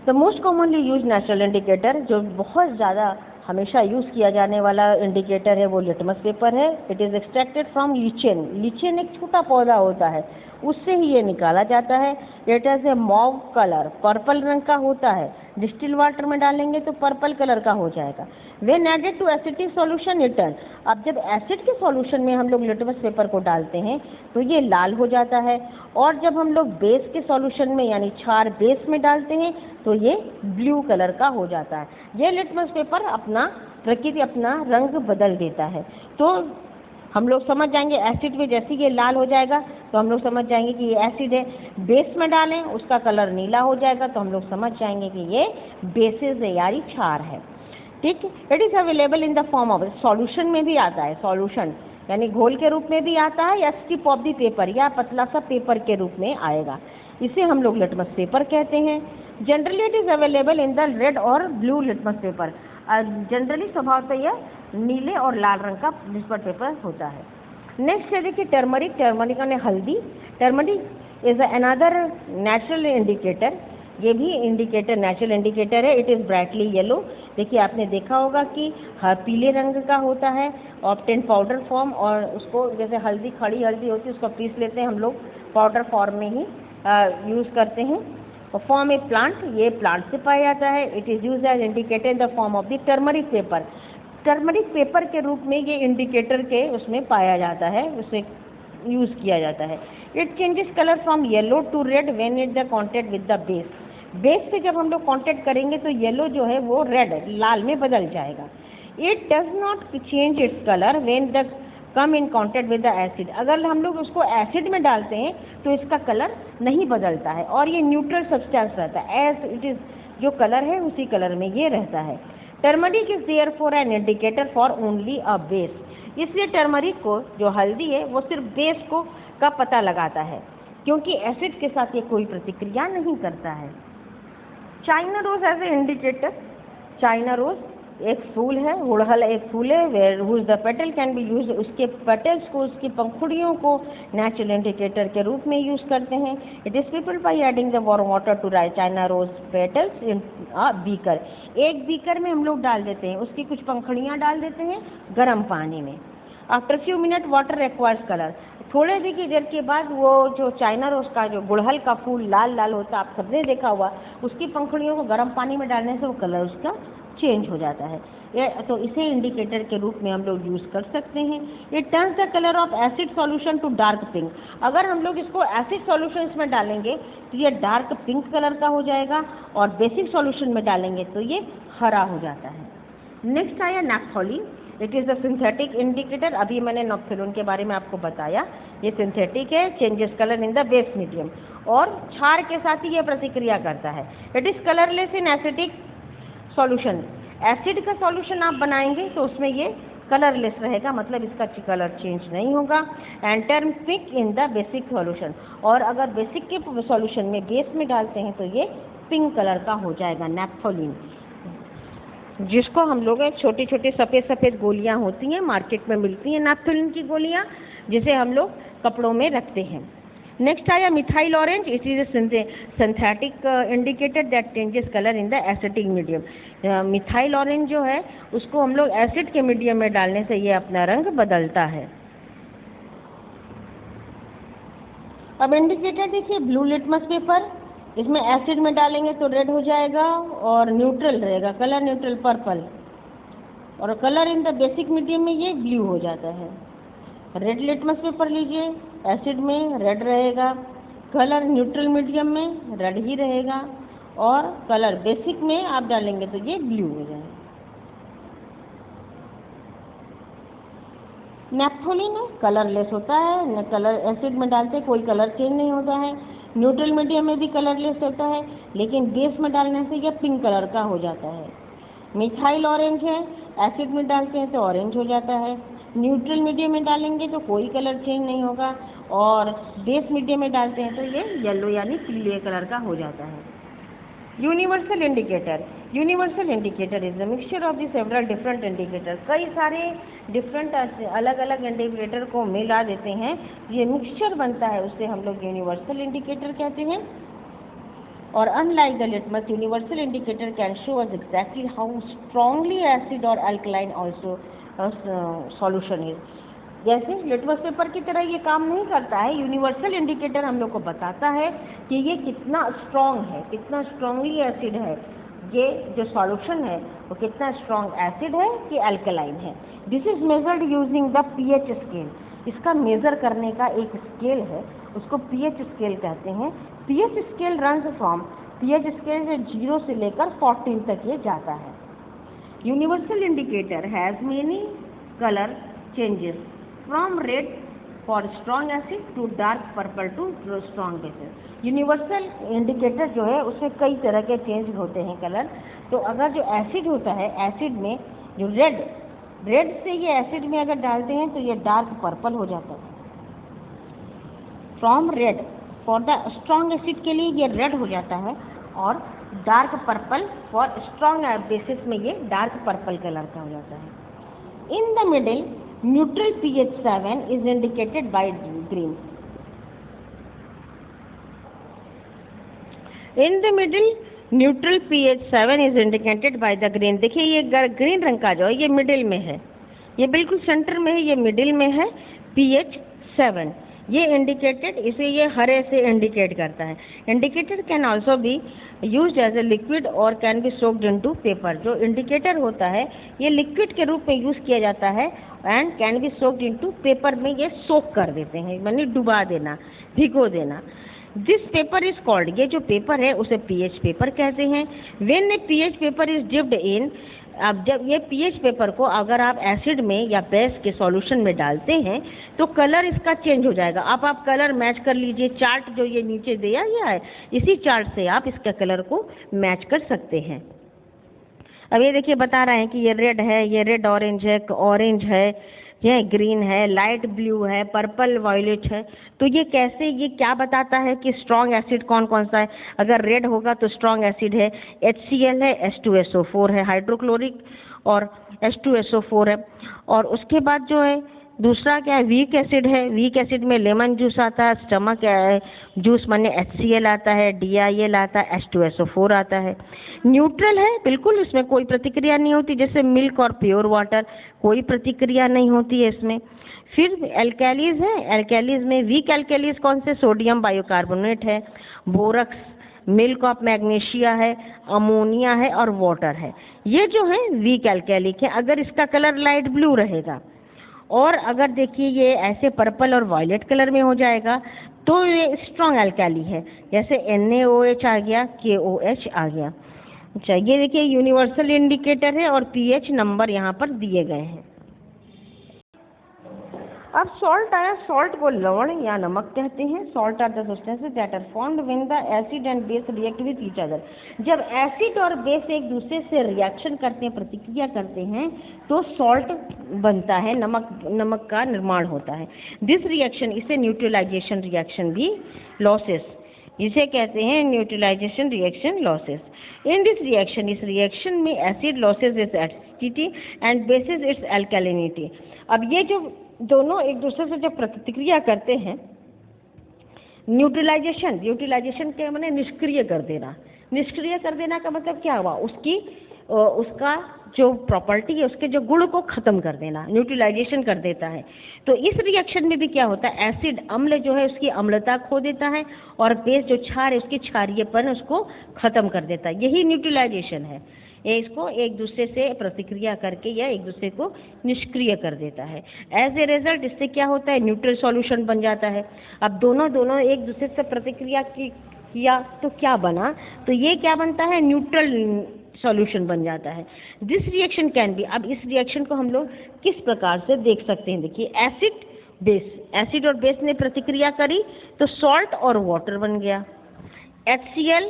The most commonly use natural indicator, जो बहुत ज़्यादा हमेशा यूज़ किया जाने वाला इंडिकेटर है वो लिटमस पेपर है। It is extracted from lichen. Lichen एक छोटा पौधा होता है, उससे ही ये निकाला जाता है। It has a mauve colour, purple रंग का होता है, डिस्टिल वाटर में डालेंगे तो पर्पल कलर का हो जाएगा। When added to acidic solution it turn, अब जब एसिड के सॉल्यूशन में हम लोग लिटमस पेपर को डालते हैं तो ये लाल हो जाता है, और जब हम लोग बेस के सॉल्यूशन में यानी क्षार बेस में डालते हैं तो ये ब्लू कलर का हो जाता है। ये लिटमस पेपर अपना प्रकृति अपना रंग बदल देता है, तो हम लोग समझ जाएंगे एसिड में जैसे ये लाल हो जाएगा तो हम लोग समझ जाएंगे कि ये एसिड है। बेस में डालें उसका कलर नीला हो जाएगा तो हम लोग समझ जाएंगे कि ये बेसिस है यानी क्षार है। ठीक, it is available in the form of, solution में भी आता है, सॉल्यूशन यानी घोल के रूप में भी आता है, या स्ट्रिप ऑफ द पेपर या पतला सा पेपर के रूप में आएगा, इसे हम लोग लिटमस पेपर कहते हैं। Generally it is available in the red और ब्लू लिटमस पेपर। जनरली स्वभावतः यह नीले और लाल रंग का लिटमस पेपर होता है। नेक्स्ट है देखिए टर्मरिक। टर्मरिक यानी हल्दी। Turmeric is another natural indicator. ये भी इंडिकेटर नेचुरल इंडिकेटर है। It is brightly yellow. देखिए आपने देखा होगा कि पीले रंग का होता है, ऑब्टेन पाउडर फॉर्म, और उसको जैसे हल्दी खड़ी हल्दी होती है उसको पीस लेते हैं हम लोग, पाउडर फॉर्म में ही यूज़ करते हैं। फॉर्म ए प्लांट, ये प्लांट से पाया जाता है। It is use as indicator in the form of the turmeric paper. Turmeric paper के रूप में ये इंडिकेटर के उसमें पाया जाता है, उसे यूज़ किया जाता है। It changes colour from yellow to red when it the contact with the base. Base से जब हम लोग कांटेक्ट करेंगे तो येलो जो है वो रेड लाल में बदल जाएगा। It does not change its colour when the come in contact with the acid. अगर हम लोग उसको एसिड में डालते हैं तो इसका कलर नहीं बदलता है और ये न्यूट्रल सब्सटेंस रहता है, एज इट इज जो कलर है उसी कलर में ये रहता है। Turmeric is there for an indicator for only a base. इसलिए टर्मरिक को जो हल्दी है वो सिर्फ बेस को का पता लगाता है, क्योंकि एसिड के साथ ये कोई प्रतिक्रिया नहीं करता है। China rose as a indicator. China rose एक फूल है, गुड़हल एक फूल है, where whose the petal can be use. उसके पेटल्स को, उसकी पंखुड़ियों को नेचुरल इंडिकेटर के रूप में यूज करते हैं। It is people by adding the warm water to write China rose petals in a beaker. एक बीकर में हम लोग डाल देते हैं, उसकी कुछ पंखुड़ियाँ डाल देते हैं गर्म पानी में। After few minute water requires colour. थोड़े देखिए देर के बाद वो जो चाइना रोज का जो गुड़हल का फूल लाल लाल होता है, आप सबने देखा हुआ, उसकी पंखुड़ियों को गर्म पानी में डालने से वो कलर उसका चेंज हो जाता है। ये तो इसे इंडिकेटर के रूप में हम लोग यूज़ कर सकते हैं। It turns the colour of acid solution to dark pink. अगर हम लोग इसको एसिड सॉल्यूशन में डालेंगे तो ये डार्क पिंक कलर का हो जाएगा, और बेसिक सॉल्यूशन में डालेंगे तो ये हरा हो जाता है। नेक्स्ट आया naphthalene. It is a synthetic indicator. अभी मैंने नैप्थोलीन के बारे में आपको बताया, ये सिंथेटिक है, changes colour in the base medium, और क्षार के साथ ही ये प्रतिक्रिया करता है। It is colourless in acidic solution. Acid का सॉल्यूशन आप बनाएंगे तो उसमें ये कलरलेस रहेगा, मतलब इसका कलर चेंज नहीं होगा। And turn pink in the basic solution, और अगर बेसिक के सॉल्यूशन में बेस में डालते हैं तो ये पिंक कलर का हो जाएगा नैप्थोलीन, जिसको हम लोग एक छोटी छोटी सफ़ेद सफ़ेद गोलियां होती हैं मार्केट में मिलती हैं नैप्थोलीन की गोलियां, जिसे हम लोग कपड़ों में रखते हैं। नेक्स्ट आया methyl orange. It is a synthetic indicator that changes colour in the acidic medium. Methyl orange जो है उसको हम लोग एसिड के मीडियम में डालने से ये अपना रंग बदलता है। अब इंडिकेटर देखिए ब्लू लिटमस पेपर, इसमें एसिड में डालेंगे तो रेड हो जाएगा और न्यूट्रल रहेगा, कलर न्यूट्रल पर्पल, और colour in the basic medium में ये ब्लू हो जाता है। रेड लिटमस पेपर लीजिए, एसिड में रेड रहेगा, कलर न्यूट्रल मीडियम में रेड ही रहेगा, और कलर बेसिक में आप डालेंगे तो ये ब्लू हो जाएगा। नैप्थोलीन कलरलेस होता है, न कलर एसिड में डालते कोई कलर चेंज नहीं होता है, न्यूट्रल मीडियम में भी कलरलेस होता है, लेकिन बेस में डालने से यह पिंक कलर का हो जाता है। मिथाइल ऑरेंज है, एसिड में डालते हैं तो ऑरेंज हो जाता है, न्यूट्रल मीडियम में डालेंगे तो कोई कलर चेंज नहीं होगा, और बेस मीडियम में डालते हैं तो ये येलो यानी पीले कलर का हो जाता है। Universal indicator. Universal indicator is the mixture of the several different indicator. कई सारे डिफरेंट अलग अलग इंडिकेटर को मिला देते हैं, ये मिक्सचर बनता है, उससे हम लोग यूनिवर्सल इंडिकेटर कहते हैं। और unlike the litmus, universal indicator can show us exactly how strongly acid और अल्कलाइन ऑल्सो सॉल्यूशन इज। जैसे लिटमस पेपर की तरह ये काम नहीं करता है, यूनिवर्सल इंडिकेटर हम लोग को बताता है कि ये कितना स्ट्रॉन्ग है, कितना स्ट्रांगली एसिड है, ये जो सॉल्यूशन है वो कितना स्ट्रॉन्ग एसिड है कि अल्कलाइन है। This is measured using the pH scale. इसका मेज़र करने का एक स्केल है, उसको पीएच स्केल कहते हैं। PH scale runs from, pH scale से 0 से लेकर 14 तक ये जाता है। Universal indicator has many colour changes from red for strong acid to dark purple to strong bases. Universal indicator जो है उसमें कई तरह के चेंज होते हैं कलर। तो अगर जो एसिड होता है, एसिड में जो रेड से ये एसिड में अगर डालते हैं तो ये डार्क पर्पल हो जाता है। From red for the strong acid के लिए ये रेड हो जाता है, और dark purple for strong bases में ये डार्क पर्पल कलर का हो जाता है। In the middle neutral pH 7 is indicated by green. In the middle neutral pH 7 is indicated by the green. देखिए ये ग्रीन रंग का जो है ये मिडिल में है, ये बिल्कुल सेंटर में है, ये मिडिल में है pH 7, ये इंडिकेटेड, इसे ये हरे से इंडिकेट करता है। Indicator can also be used as a liquid और can be soaked into paper. जो इंडिकेटर होता है ये लिक्विड के रूप में यूज़ किया जाता है and can be soaked into paper में ये सोक कर देते हैं, यानी डुबा देना, भिगो देना। दिस पेपर इज कॉल्ड, ये जो पेपर है उसे pH पेपर कहते हैं। When A pH paper is dipped in, अब जब ये pH पेपर को अगर आप एसिड में या बेस के सॉल्यूशन में डालते हैं तो कलर इसका चेंज हो जाएगा। आप कलर मैच कर लीजिए, चार्ट जो ये नीचे दिया गया है इसी चार्ट से आप इसका कलर को मैच कर सकते हैं। अब ये देखिए बता रहे हैं कि ये रेड है, ये रेड ऑरेंज है, ऑरेंज है, ये ग्रीन है, लाइट ब्लू है, पर्पल वायलेट है। तो ये कैसे, ये क्या बताता है कि स्ट्रॉन्ग एसिड कौन कौन सा है। अगर रेड होगा तो स्ट्रॉन्ग एसिड है HCl है, H2SO4 है, हाइड्रोक्लोरिक और H2SO4 है। और उसके बाद जो है दूसरा क्या है, वीक एसिड है। वीक एसिड में लेमन जूस आता है, स्टमक जूस माने HCl आता है, DIL आता है, H2SO4 आता है। न्यूट्रल है, बिल्कुल इसमें कोई प्रतिक्रिया नहीं होती, जैसे मिल्क और प्योर वाटर, कोई प्रतिक्रिया नहीं होती है इसमें। फिर एल्कैलीज है, एल्कैलीज में वीक एल्कैलीज कौन से, सोडियम बाइकार्बोनेट है, बोरक्स, मिल्क ऑफ मैग्नीशिया है, अमोनिया है और वाटर है। ये जो है वीक एल्कैलिक है। अगर इसका कलर लाइट ब्लू रहेगा और अगर देखिए ये ऐसे पर्पल और वायलेट कलर में हो जाएगा तो ये स्ट्रॉन्ग एल्कैली है, जैसे NaOH आ गया, KOH आ गया। अच्छा ये देखिए यूनिवर्सल इंडिकेटर है और pH नंबर यहाँ पर दिए गए हैं। अब सॉल्ट आया, सॉल्ट को लवण या नमक कहते हैं। Salt are the substances that are formed when the acid and base react with each other. जब एसिड और बेस एक दूसरे से रिएक्शन करते हैं, प्रतिक्रिया करते हैं तो सॉल्ट बनता है, नमक का निर्माण होता है। दिस रिएक्शन, इसे न्यूट्रलाइजेशन रिएक्शन भी, लॉसेस इसे कहते हैं, neutralisation reaction losses. In this reaction, इस रिएक्शन में acid losses its acidity and bases its alkalinity. अब ये जो दोनों एक दूसरे से जब प्रतिक्रिया करते हैं, न्यूट्रलाइजेशन के माने निष्क्रिय कर देना। निष्क्रिय कर देना का मतलब क्या हुआ, उसका जो प्रॉपर्टी है, उसके जो गुण को खत्म कर देना, न्यूट्रलाइजेशन कर देता है। तो इस रिएक्शन में भी क्या होता है, एसिड अम्ल जो है उसकी अम्लता खो देता है और बेस जो क्षार है उसकी क्षारीयपन उसको खत्म कर देता है। यही न्यूट्रलाइजेशन है। ये इसको एक दूसरे से प्रतिक्रिया करके या एक दूसरे को निष्क्रिय कर देता है। एज ए रिजल्ट इससे क्या होता है, न्यूट्रल सॉल्यूशन बन जाता है। अब दोनों एक दूसरे से प्रतिक्रिया किया तो क्या बना, तो ये क्या बनता है, न्यूट्रल सॉल्यूशन बन जाता है। दिस रिएक्शन कैन बी, अब इस रिएक्शन को हम लोग किस प्रकार से देख सकते हैं, देखिए एसिड बेस, एसिड और बेस ने प्रतिक्रिया करी तो सॉल्ट और वाटर बन गया। HCl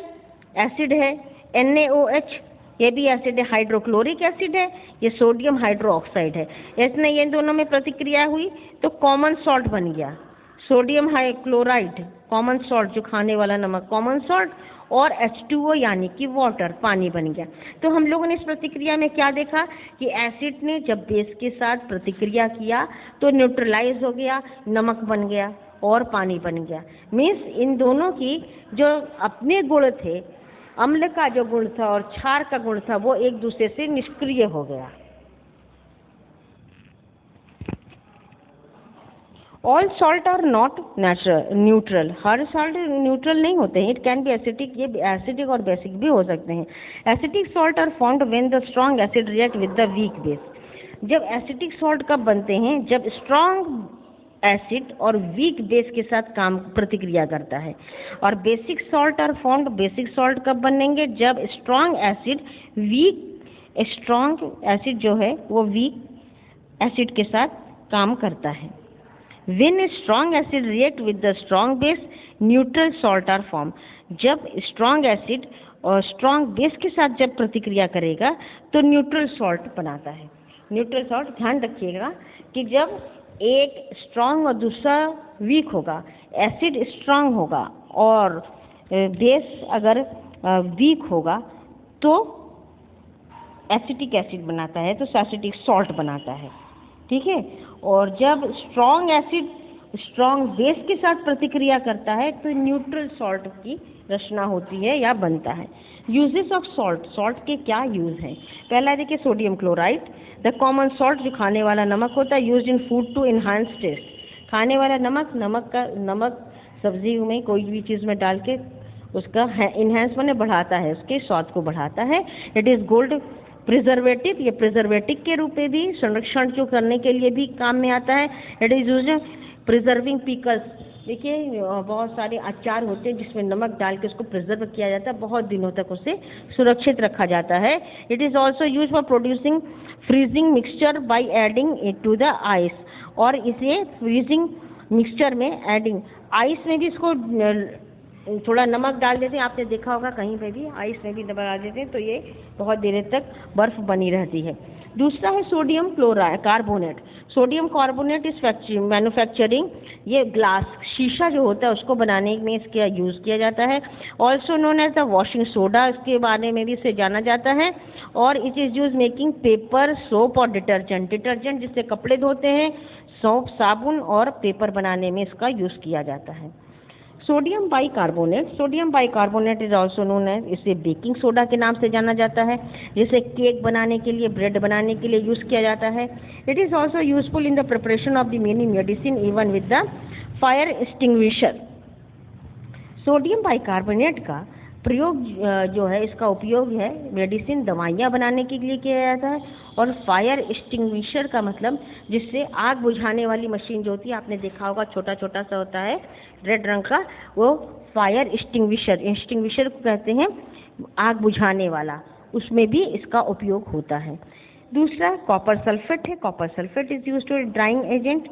एसिड है, NaOH ये भी एसिड है, हाइड्रोक्लोरिक एसिड है, ये सोडियम हाइड्रोक्साइड है। इसने ये दोनों में प्रतिक्रिया हुई तो कॉमन सॉल्ट बन गया, सोडियम हाइक्लोराइड, कॉमन सॉल्ट जो खाने वाला नमक, कॉमन सॉल्ट, और H2O यानी कि वाटर, पानी बन गया। तो हम लोगों ने इस प्रतिक्रिया में क्या देखा कि एसिड ने जब बेस के साथ प्रतिक्रिया किया तो न्यूट्रलाइज हो गया, नमक बन गया और पानी बन गया। मीन्स इन दोनों की जो अपने गुण थे, अम्ल का जो गुण था और क्षार का गुण था, वो एक दूसरे से निष्क्रिय हो गया। All salt are not neutral, हर सॉल्ट न्यूट्रल नहीं होते हैं। इट कैन बी एसिडिक, ये एसिडिक और बेसिक भी हो सकते हैं। Acidic salt are formed when the strong acid react with the weak base. जब एसिडिक सॉल्ट कब बनते हैं, जब स्ट्रॉन्ग एसिड और वीक बेस के साथ प्रतिक्रिया करता है। और basic salt are formed, basic salt कब बनेंगे, जब स्ट्रॉन्ग एसिड जो है वो वीक एसिड के साथ काम करता है। When a strong acid react with the strong base, neutral salt are formed. जब strong acid और strong base के साथ जब प्रतिक्रिया करेगा तो न्यूट्रल सॉल्ट बनाता है। न्यूट्रल सॉल्ट, ध्यान रखिएगा कि जब एक स्ट्रॉन्ग और दूसरा वीक होगा, एसिड स्ट्रॉन्ग होगा और बेस अगर वीक होगा तो एसिटिक एसिड बनाता है, तो एसिटिक सॉल्ट बनाता है, ठीक है। और जब स्ट्रॉन्ग एसिड स्ट्रॉन्ग बेस के साथ प्रतिक्रिया करता है तो न्यूट्रल सॉल्ट की रचना होती है या बनता है। यूजेस ऑफ सॉल्ट, सॉल्ट के क्या यूज हैं? पहला देखिए sodium chloride, the common salt, जो खाने वाला नमक होता है, used in food to enhance taste. खाने वाला नमक, नमक सब्जी में कोई भी चीज़ में डाल के उसका इन्हेंस माने बढ़ाता है, उसके स्वाद को बढ़ाता है। इट इज़ गोल्ड प्रिजर्वेटिव, ये प्रिजर्वेटिव के रूप में भी संरक्षण जो करने के लिए भी काम में आता है। It is used preserving pickles, देखिए बहुत सारे अचार होते हैं जिसमें नमक डाल के उसको प्रिजर्व किया जाता है, बहुत दिनों तक उसे सुरक्षित रखा जाता है। It is also use for producing freezing mixture by adding it to the ice, और इसे फ्रीजिंग मिक्सचर में एडिंग आइस में भी इसको थोड़ा नमक डाल देते हैं, आपने देखा होगा कहीं पे भी आइस में भी नमक डाल देते हैं तो ये बहुत देर तक बर्फ बनी रहती है। दूसरा है सोडियम कार्बोनेट। सोडियम कार्बोनेट इस मैन्युफैक्चरिंग, ये ग्लास शीशा जो होता है उसको बनाने में इसका यूज़ किया जाता है। Also known as the washing soda, इसके बारे में भी इसे जाना जाता है। और it is use making paper, soap और डिटर्जेंट, डिटर्जेंट जिससे कपड़े धोते हैं, सोप, साबुन और पेपर बनाने में इसका यूज़ किया जाता है। Sodium bicarbonate is also known as, इसे बेकिंग सोडा के नाम से जाना जाता है, जिसे केक बनाने के लिए, ब्रेड बनाने के लिए यूज़ किया जाता है। It is also useful in the preparation of the many medicine even with the fire extinguisher. Sodium bicarbonate का प्रयोग जो है, इसका उपयोग है मेडिसिन, दवाइयाँ बनाने के लिए किया जाता है। और फायर एक्सटिंग्विशर का मतलब जिससे आग बुझाने वाली मशीन जो होती है, आपने देखा होगा छोटा छोटा सा होता है रेड रंग का, वो फायर एक्सटिंग्विशर को कहते हैं, आग बुझाने वाला, उसमें भी इसका उपयोग होता है। दूसरा कॉपर सल्फेट है। Copper sulphate is used to drying agent,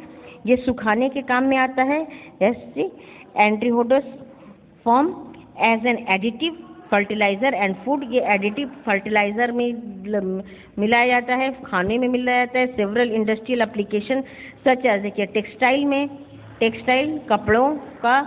ये सुखाने के काम में आता है। Anhydrous form as an additive fertiliser and food, ये एडिटिव फर्टिलाइज़र में मिलाया जाता है, खाने में मिलाया जाता है। Several industrial application such as, देखिए टेक्सटाइल में, टेक्सटाइल कपड़ों का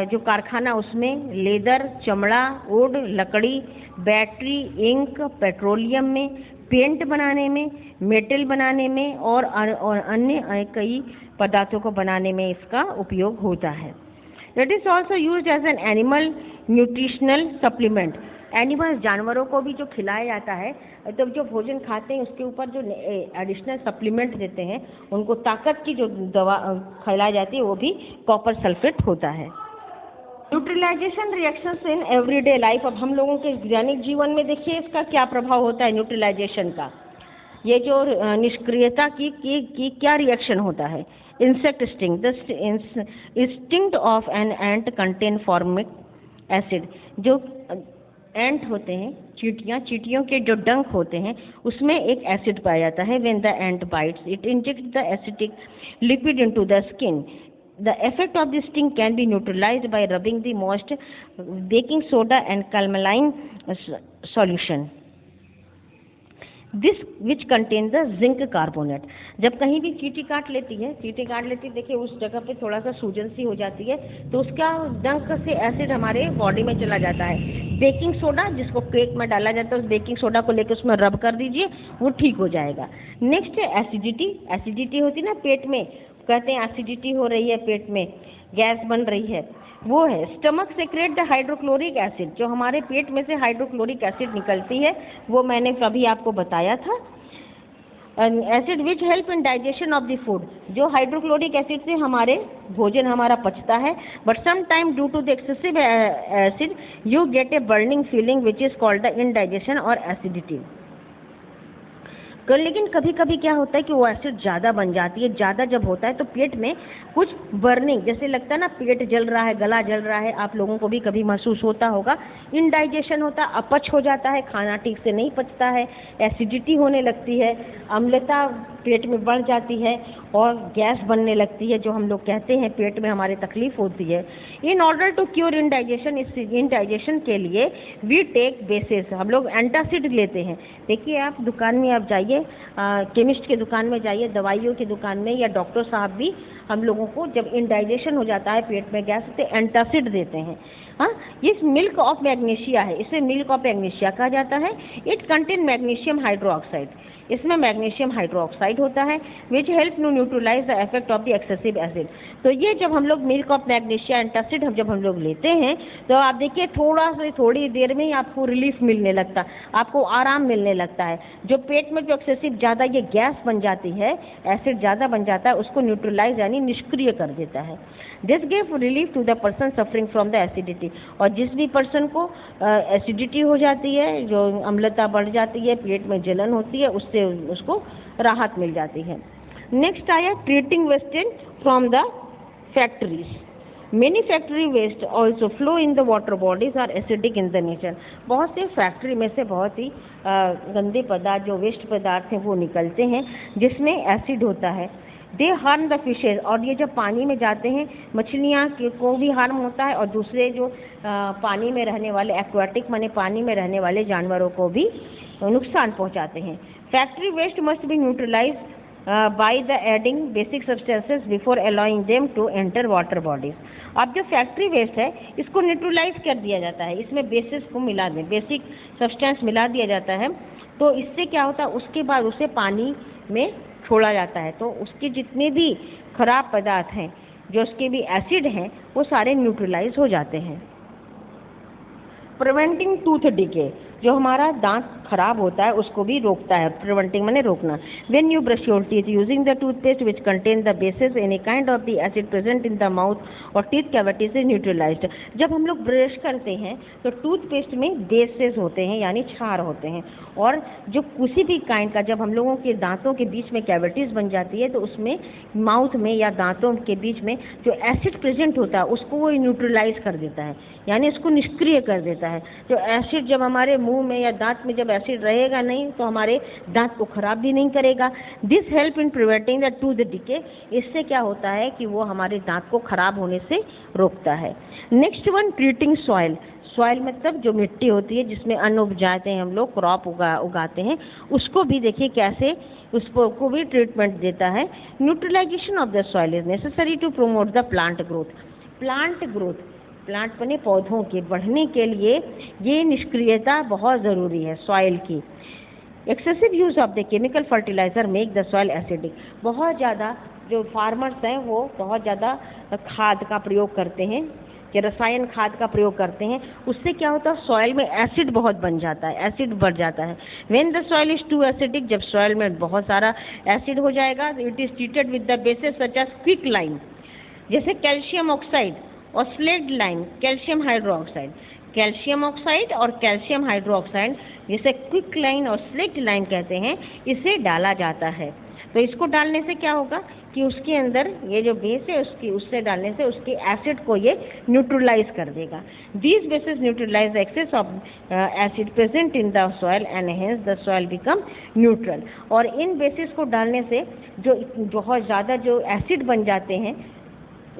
जो कारखाना, उसमें लेदर, चमड़ा, वुड, लकड़ी, बैटरी, इंक, पेट्रोलियम में, पेंट बनाने में, मेटल बनाने में और अन्य कई पदार्थों को बनाने में इसका उपयोग होता है। It is also used as an animal nutritional supplement, animals, जानवरों को भी जो खिलाया जाता है, तो जो भोजन खाते हैं उसके ऊपर जो एडिशनल सप्लीमेंट देते हैं, उनको ताकत की जो दवा खिलाई जाती है, वो भी कॉपर सल्फेट होता है। Neutralisation reactions in everyday life, अब हम लोगों के दैनिक जीवन में देखिए इसका क्या प्रभाव होता है न्यूट्रलाइजेशन का। ये जो निष्क्रियता की क्या रिएक्शन होता है। Insect sting, the instinct of an ant contain formic acid, जो एंट होते हैं, चींटियों के जो डंक होते हैं उसमें एक एसिड पाया जाता है। When the ant bytes it injects the acetic lipid into the skin. The effect of this sting can be neutralized by rubbing the moist baking soda and calamine solution, this which contains the zinc carbonate। जब कहीं भी चींटी काट लेती है, देखिए उस जगह पे थोड़ा सा सूजन सी हो जाती है, तो उसका डंक से एसिड हमारे बॉडी में चला जाता है। बेकिंग सोडा, जिसको केक में डाला जाता है, उस बेकिंग सोडा को लेकर उसमें रब कर दीजिए, वो ठीक हो जाएगा। नेक्स्ट है एसिडिटी। एसिडिटी होती है ना पेट में, कहते हैं एसिडिटी हो रही है, पेट में गैस बन रही है, वो है stomach secrete the hydrochloric acid, जो हमारे पेट में से हाइड्रोक्लोरिक एसिड निकलती है, वो मैंने कभी आपको बताया था। Acid which help in digestion of the food, जो हाइड्रोक्लोरिक एसिड से हमारे भोजन हमारा पचता है। But some time due to the excessive acid you get a burning feeling which is called the indigestion और एसिडिटी। लेकिन कभी कभी क्या होता है कि वो एसिड ज़्यादा बन जाती है। ज़्यादा जब होता है तो पेट में कुछ बर्निंग जैसे लगता है ना, पेट जल रहा है, गला जल रहा है, आप लोगों को भी कभी महसूस होता होगा। इनडाइजेशन होता है, अपच हो जाता है, खाना ठीक से नहीं पचता है, एसिडिटी होने लगती है, अम्लता पेट में बढ़ जाती है और गैस बनने लगती है, जो हम लोग कहते हैं पेट में हमारे तकलीफ होती है। In order to cure indigestion, इस इनडाइजेशन के लिए वी टेक बेसिस, हम लोग एंटासिड लेते हैं। देखिए आप दुकान में आप जाइए, केमिस्ट की दुकान में जाइए, दवाइयों की दुकान में, या डॉक्टर साहब भी हम लोगों को जब इंडाइजेशन हो जाता है, पेट में गैस, तो एंटासिड देते हैं। हाँ, ये मिल्क ऑफ मैग्नीशिया है, इसे मिल्क ऑफ मैग्नीशिया कहा जाता है। इट कंटेन मैग्नीशियम हाइड्रोक्साइड, इसमें मैग्नीशियम हाइड्रोक्साइड होता है, which help to neutralise the effect of the excessive acid. तो ये जब हम लोग मिल्क ऑफ मैग्नीशिया एंटासिड जब हम लोग लेते हैं तो आप देखिए थोड़ी देर में ही आपको रिलीफ मिलने लगता है, आपको आराम मिलने लगता है। जो पेट में जो एक्सेसिव ज़्यादा ये गैस बन जाती है, एसिड ज़्यादा बन जाता है, उसको न्यूट्रलाइज यानी निष्क्रिय कर देता है। This give relief to the person suffering from the acidity. और जिस भी पर्सन को एसिडिटी हो जाती है, जो अम्लता बढ़ जाती है, पेट में जलन होती है, उससे उसको राहत मिल जाती है। नेक्स्ट आया treating wastage from the factories. Many factory waste also flow in the water bodies are acidic in the nature। बहुत से फैक्ट्री में से बहुत ही गंदे पदार्थ, जो वेस्ट पदार्थ हैं, वो निकलते हैं जिसमें एसिड होता है। दे हार्म द फिशेज, और ये जब पानी में जाते हैं मछलियाँ को भी हार्म होता है, और दूसरे जो पानी में रहने वाले एक्वाटिक माने पानी में रहने वाले जानवरों को भी नुकसान पहुँचाते हैं। Factory waste must be neutralise by the adding basic substances before allowing them to enter water bodies। अब जो फैक्ट्री वेस्ट है इसको न्यूट्रलाइज कर दिया जाता है, इसमें बेसिस को मिला दें, बेसिक सब्सटेंस मिला दिया जाता है। तो इससे क्या होता है, उसके बाद उसे पानी में छोड़ा जाता है, तो उसके जितने भी खराब पदार्थ हैं, जो उसके भी एसिड हैं, वो सारे न्यूट्रलाइज हो जाते हैं। प्रिवेंटिंग टूथ डिके, जो हमारा दांत खराब होता है उसको भी रोकता है। प्रिवेंटिंग माने रोकना। When you brush your teeth using the toothpaste which contain the basis any kind of the acid present in the mouth और टीथ कैविटीज इज न्यूट्रलाइज्ड। जब हम लोग ब्रश करते हैं तो टूथपेस्ट में बेसिस होते हैं यानी क्षार होते हैं, और जो किसी भी काइंड का जब हम लोगों के दांतों के बीच में कैविटीज बन जाती है तो उसमें माउथ में या दांतों के बीच में जो एसिड प्रेजेंट होता है उसको वो न्यूट्रलाइज कर देता है, यानी इसको निष्क्रिय कर देता है। जो एसिड जब हमारे मुंह में या दांत में जब एसिड रहेगा नहीं तो हमारे दांत को खराब भी नहीं करेगा। This help in preventing the tooth decay. इससे क्या होता है कि वो हमारे दांत को खराब होने से रोकता है। Next one, treating soil. Soil मतलब जो मिट्टी होती है जिसमें अन्न उपजाते हैं हम लोग, क्रॉप उगाते हैं, उसको भी देखिए कैसे उसको भी ट्रीटमेंट देता है। Neutralisation of the soil is necessary to promote the plant growth. Plant बने पौधों के बढ़ने के लिए ये निष्क्रियता बहुत ज़रूरी है सॉइल की। Excessive use of the chemical fertiliser make the soil acidic. बहुत ज़्यादा जो फार्मर्स हैं वो बहुत ज़्यादा खाद का प्रयोग करते हैं, कि रसायन खाद का प्रयोग करते हैं, उससे क्या होता है सॉइल में एसिड बहुत बन जाता है, एसिड बढ़ जाता है। When the soil is too acidic, जब सॉइल में बहुत सारा एसिड हो जाएगा, it is treated with the bases such as quick lime, जैसे कैल्शियम ऑक्साइड और slaked lime, calcium hydroxide. Calcium oxide और कैल्शियम हाइड्रोक्साइड जिसे क्विक लाइन और स्लेक्ट लाइन कहते हैं, इसे डाला जाता है। तो इसको डालने से क्या होगा कि उसके अंदर ये जो बेस है उससे डालने से उसके एसिड को ये न्यूट्रलाइज कर देगा। These bases neutralise excess of acid present in the soil and hence the soil become neutral. और इन बेसिस को डालने से जो बहुत ज़्यादा जो एसिड बन जाते हैं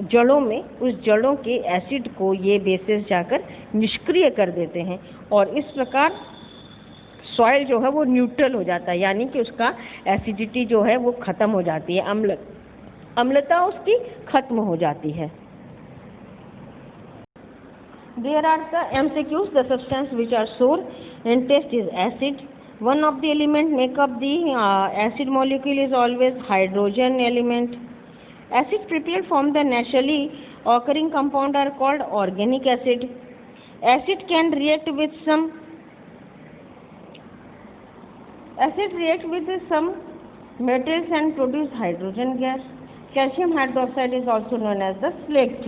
जड़ों में, उस जड़ों के एसिड को ये बेसिस जाकर निष्क्रिय कर देते हैं, और इस प्रकार सॉइल जो है वो न्यूट्रल हो जाता है, यानी कि उसका एसिडिटी जो है वो खत्म हो जाती है, अम्लता उसकी खत्म हो जाती है। There are the MCQs, the substance which are sour in taste is acid. One of the element make up the acid molecule is always hydrogen element. Acids prepared from the naturally occurring compound are called organic acid. Acid react with some metals and produce hydrogen gas. Calcium hydroxide is also known as the slaked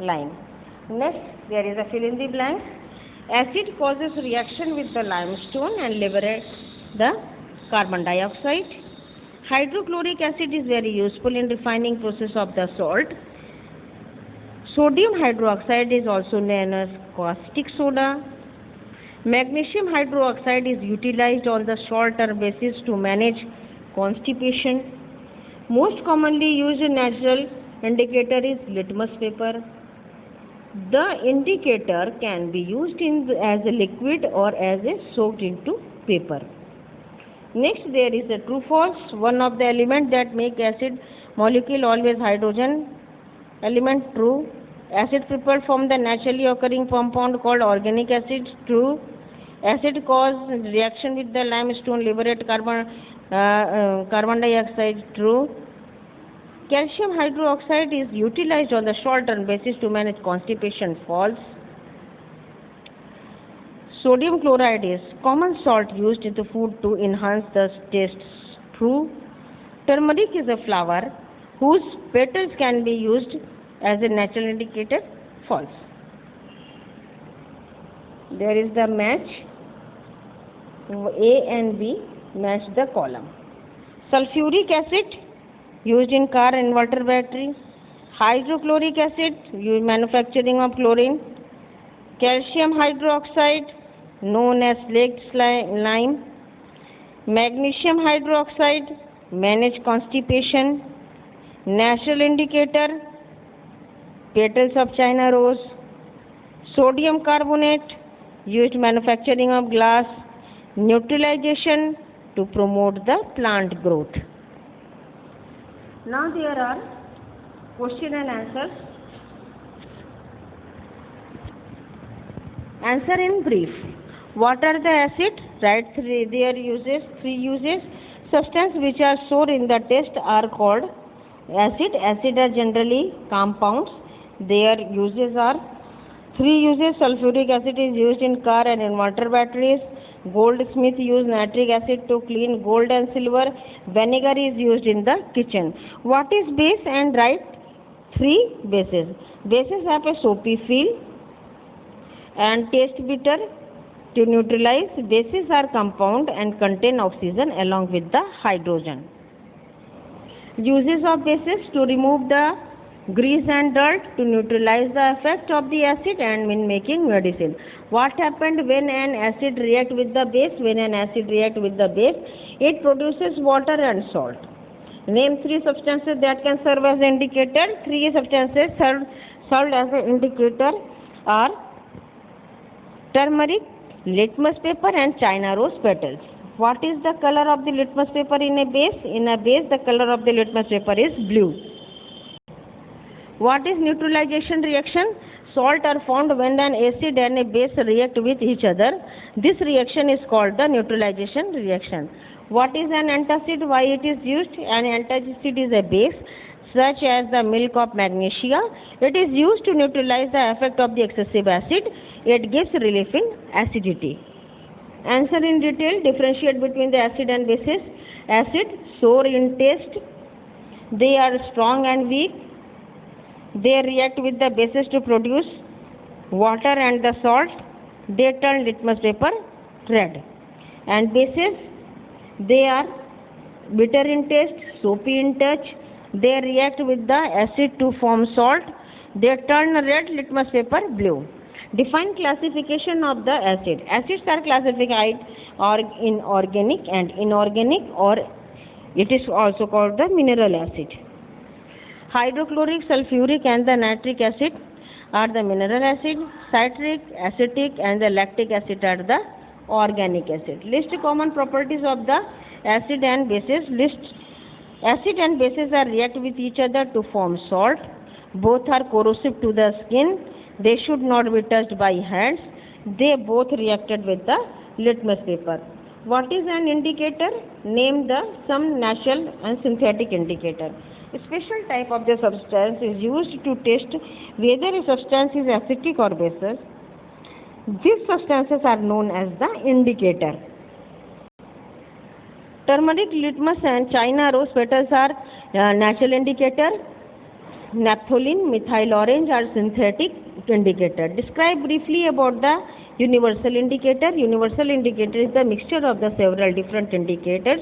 lime. Next, there is a fill in the blank. Acid causes reaction with the limestone and liberates the carbon dioxide. Hydrochloric acid is very useful in refining process of the salt. Sodium hydroxide is also known as caustic soda. Magnesium hydroxide is utilized on the salter basis to manage constipation. Most commonly used natural indicator is litmus paper. The indicator can be used as a liquid or as a soaked into paper. Next, there is a true false. One of the elements that make acid Molecule always hydrogen element, true. Acid prepared from the naturally occurring compound called organic acid, true. Acid cause reaction with the limestone, liberate carbon dioxide, true. Calcium hydroxide is utilized on the short-term basis to manage constipation, false. Sodium chloride is common salt used in the food to enhance the taste, true. Turmeric is a flower whose petals can be used as a natural indicator, false. There is the match, A and B match the column. Sulfuric acid used in car and inverter battery. Hydrochloric acid used manufacturing of chlorine. Calcium hydroxide known as slaked lime. Magnesium hydroxide manage constipation. Natural indicator, petals of China rose. Sodium carbonate used manufacturing of glass. Neutralization to promote the plant growth. Now there are question and answers. Answer in brief. What are the acids? Write their uses, 3 uses. Substances which are stored in the test are called acid. Acid are generally compounds. Their uses are 3 uses. Sulfuric acid is used in car and inverter batteries. Goldsmith used nitric acid to clean gold and silver. Vinegar is used in the kitchen. What is base? And write 3 bases. Bases have a soapy feel and taste bitter. To neutralize, bases are compound and contain oxygen along with the hydrogen. Uses of bases: to remove the grease and dirt, to neutralize the effect of the acid, and in making medicine. What happened when an acid reacts with the base? When an acid reacts with the base, it produces water and salt. Name 3 substances that can serve as an indicator. 3 substances served as an indicator are turmeric, litmus paper, and China rose petals. What is the color of the litmus paper in a base? In a base, the color of the litmus paper is blue. What is neutralization reaction? Salt are found when an acid and a base react with each other. This reaction is called the neutralization reaction. What is an antacid? Why it is used? An antacid is a base such as the milk of magnesia. It is used to neutralize the effect of the excessive acid. It gives relief in acidity. Answer in detail. Differentiate between the acid and bases. Acid, sour in taste. They are strong and weak. They react with the bases to produce water and the salt. They turn litmus paper red. And bases, they are bitter in taste, soapy in touch. They react with the acid to form salt. They turn red litmus paper blue. Define classification of the acid. Acids are classified in organic and inorganic, or it is also called the mineral acid. Hydrochloric, sulfuric, and the nitric acid are the mineral acid. Citric, acetic, and the lactic acid are the organic acid. List common properties of the acid and bases. Acid and bases are react with each other to form salt. Both are corrosive to the skin. They should not be touched by hands. They both reacted with the litmus paper. What is an indicator? Name some natural and synthetic indicator. A special type of the substance is used to test whether a substance is acidic or base. These substances are known as the indicator. Turmeric, litmus, and China rose petals are natural indicator. Naphthalene, methyl orange are synthetic indicator. Describe briefly about the universal indicator. Universal indicator is the mixture of the several different indicators.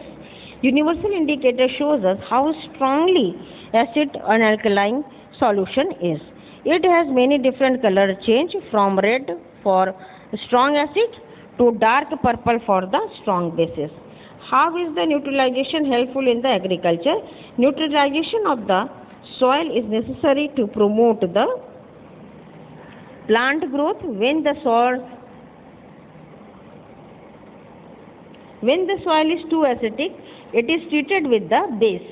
Universal indicator shows us how strongly acid and alkaline solution is. It has many different color change from red for strong acid to dark purple for the strong bases. How is the neutralization helpful in the agriculture? Neutralization of the soil is necessary to promote the plant growth. When the soil is too acidic, it is treated with the base.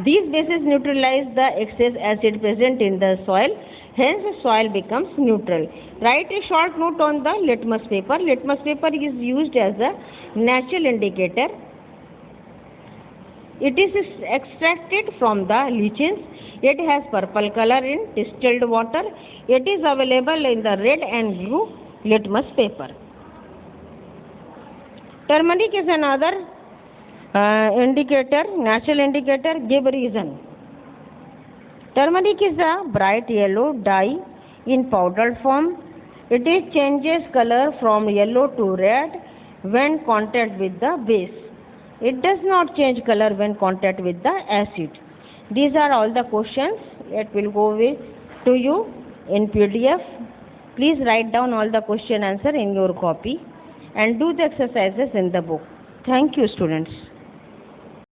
These bases neutralize the excess acid present in the soil, hence soil becomes neutral. Write a short note on the litmus paper. Litmus paper is used as a natural indicator. It is extracted from the lichens. It has purple color in distilled water. It is available in the red and blue litmus paper. Turmeric is another indicator, natural indicator. Give reason. Turmeric is a bright yellow dye in powdered form. It changes color from yellow to red when contact with the base. It does not change color when contact with the acid. These are all the questions. It will go to you in PDF. Please write down all the question answer in your copy and do the exercises in the book. Thank you, students.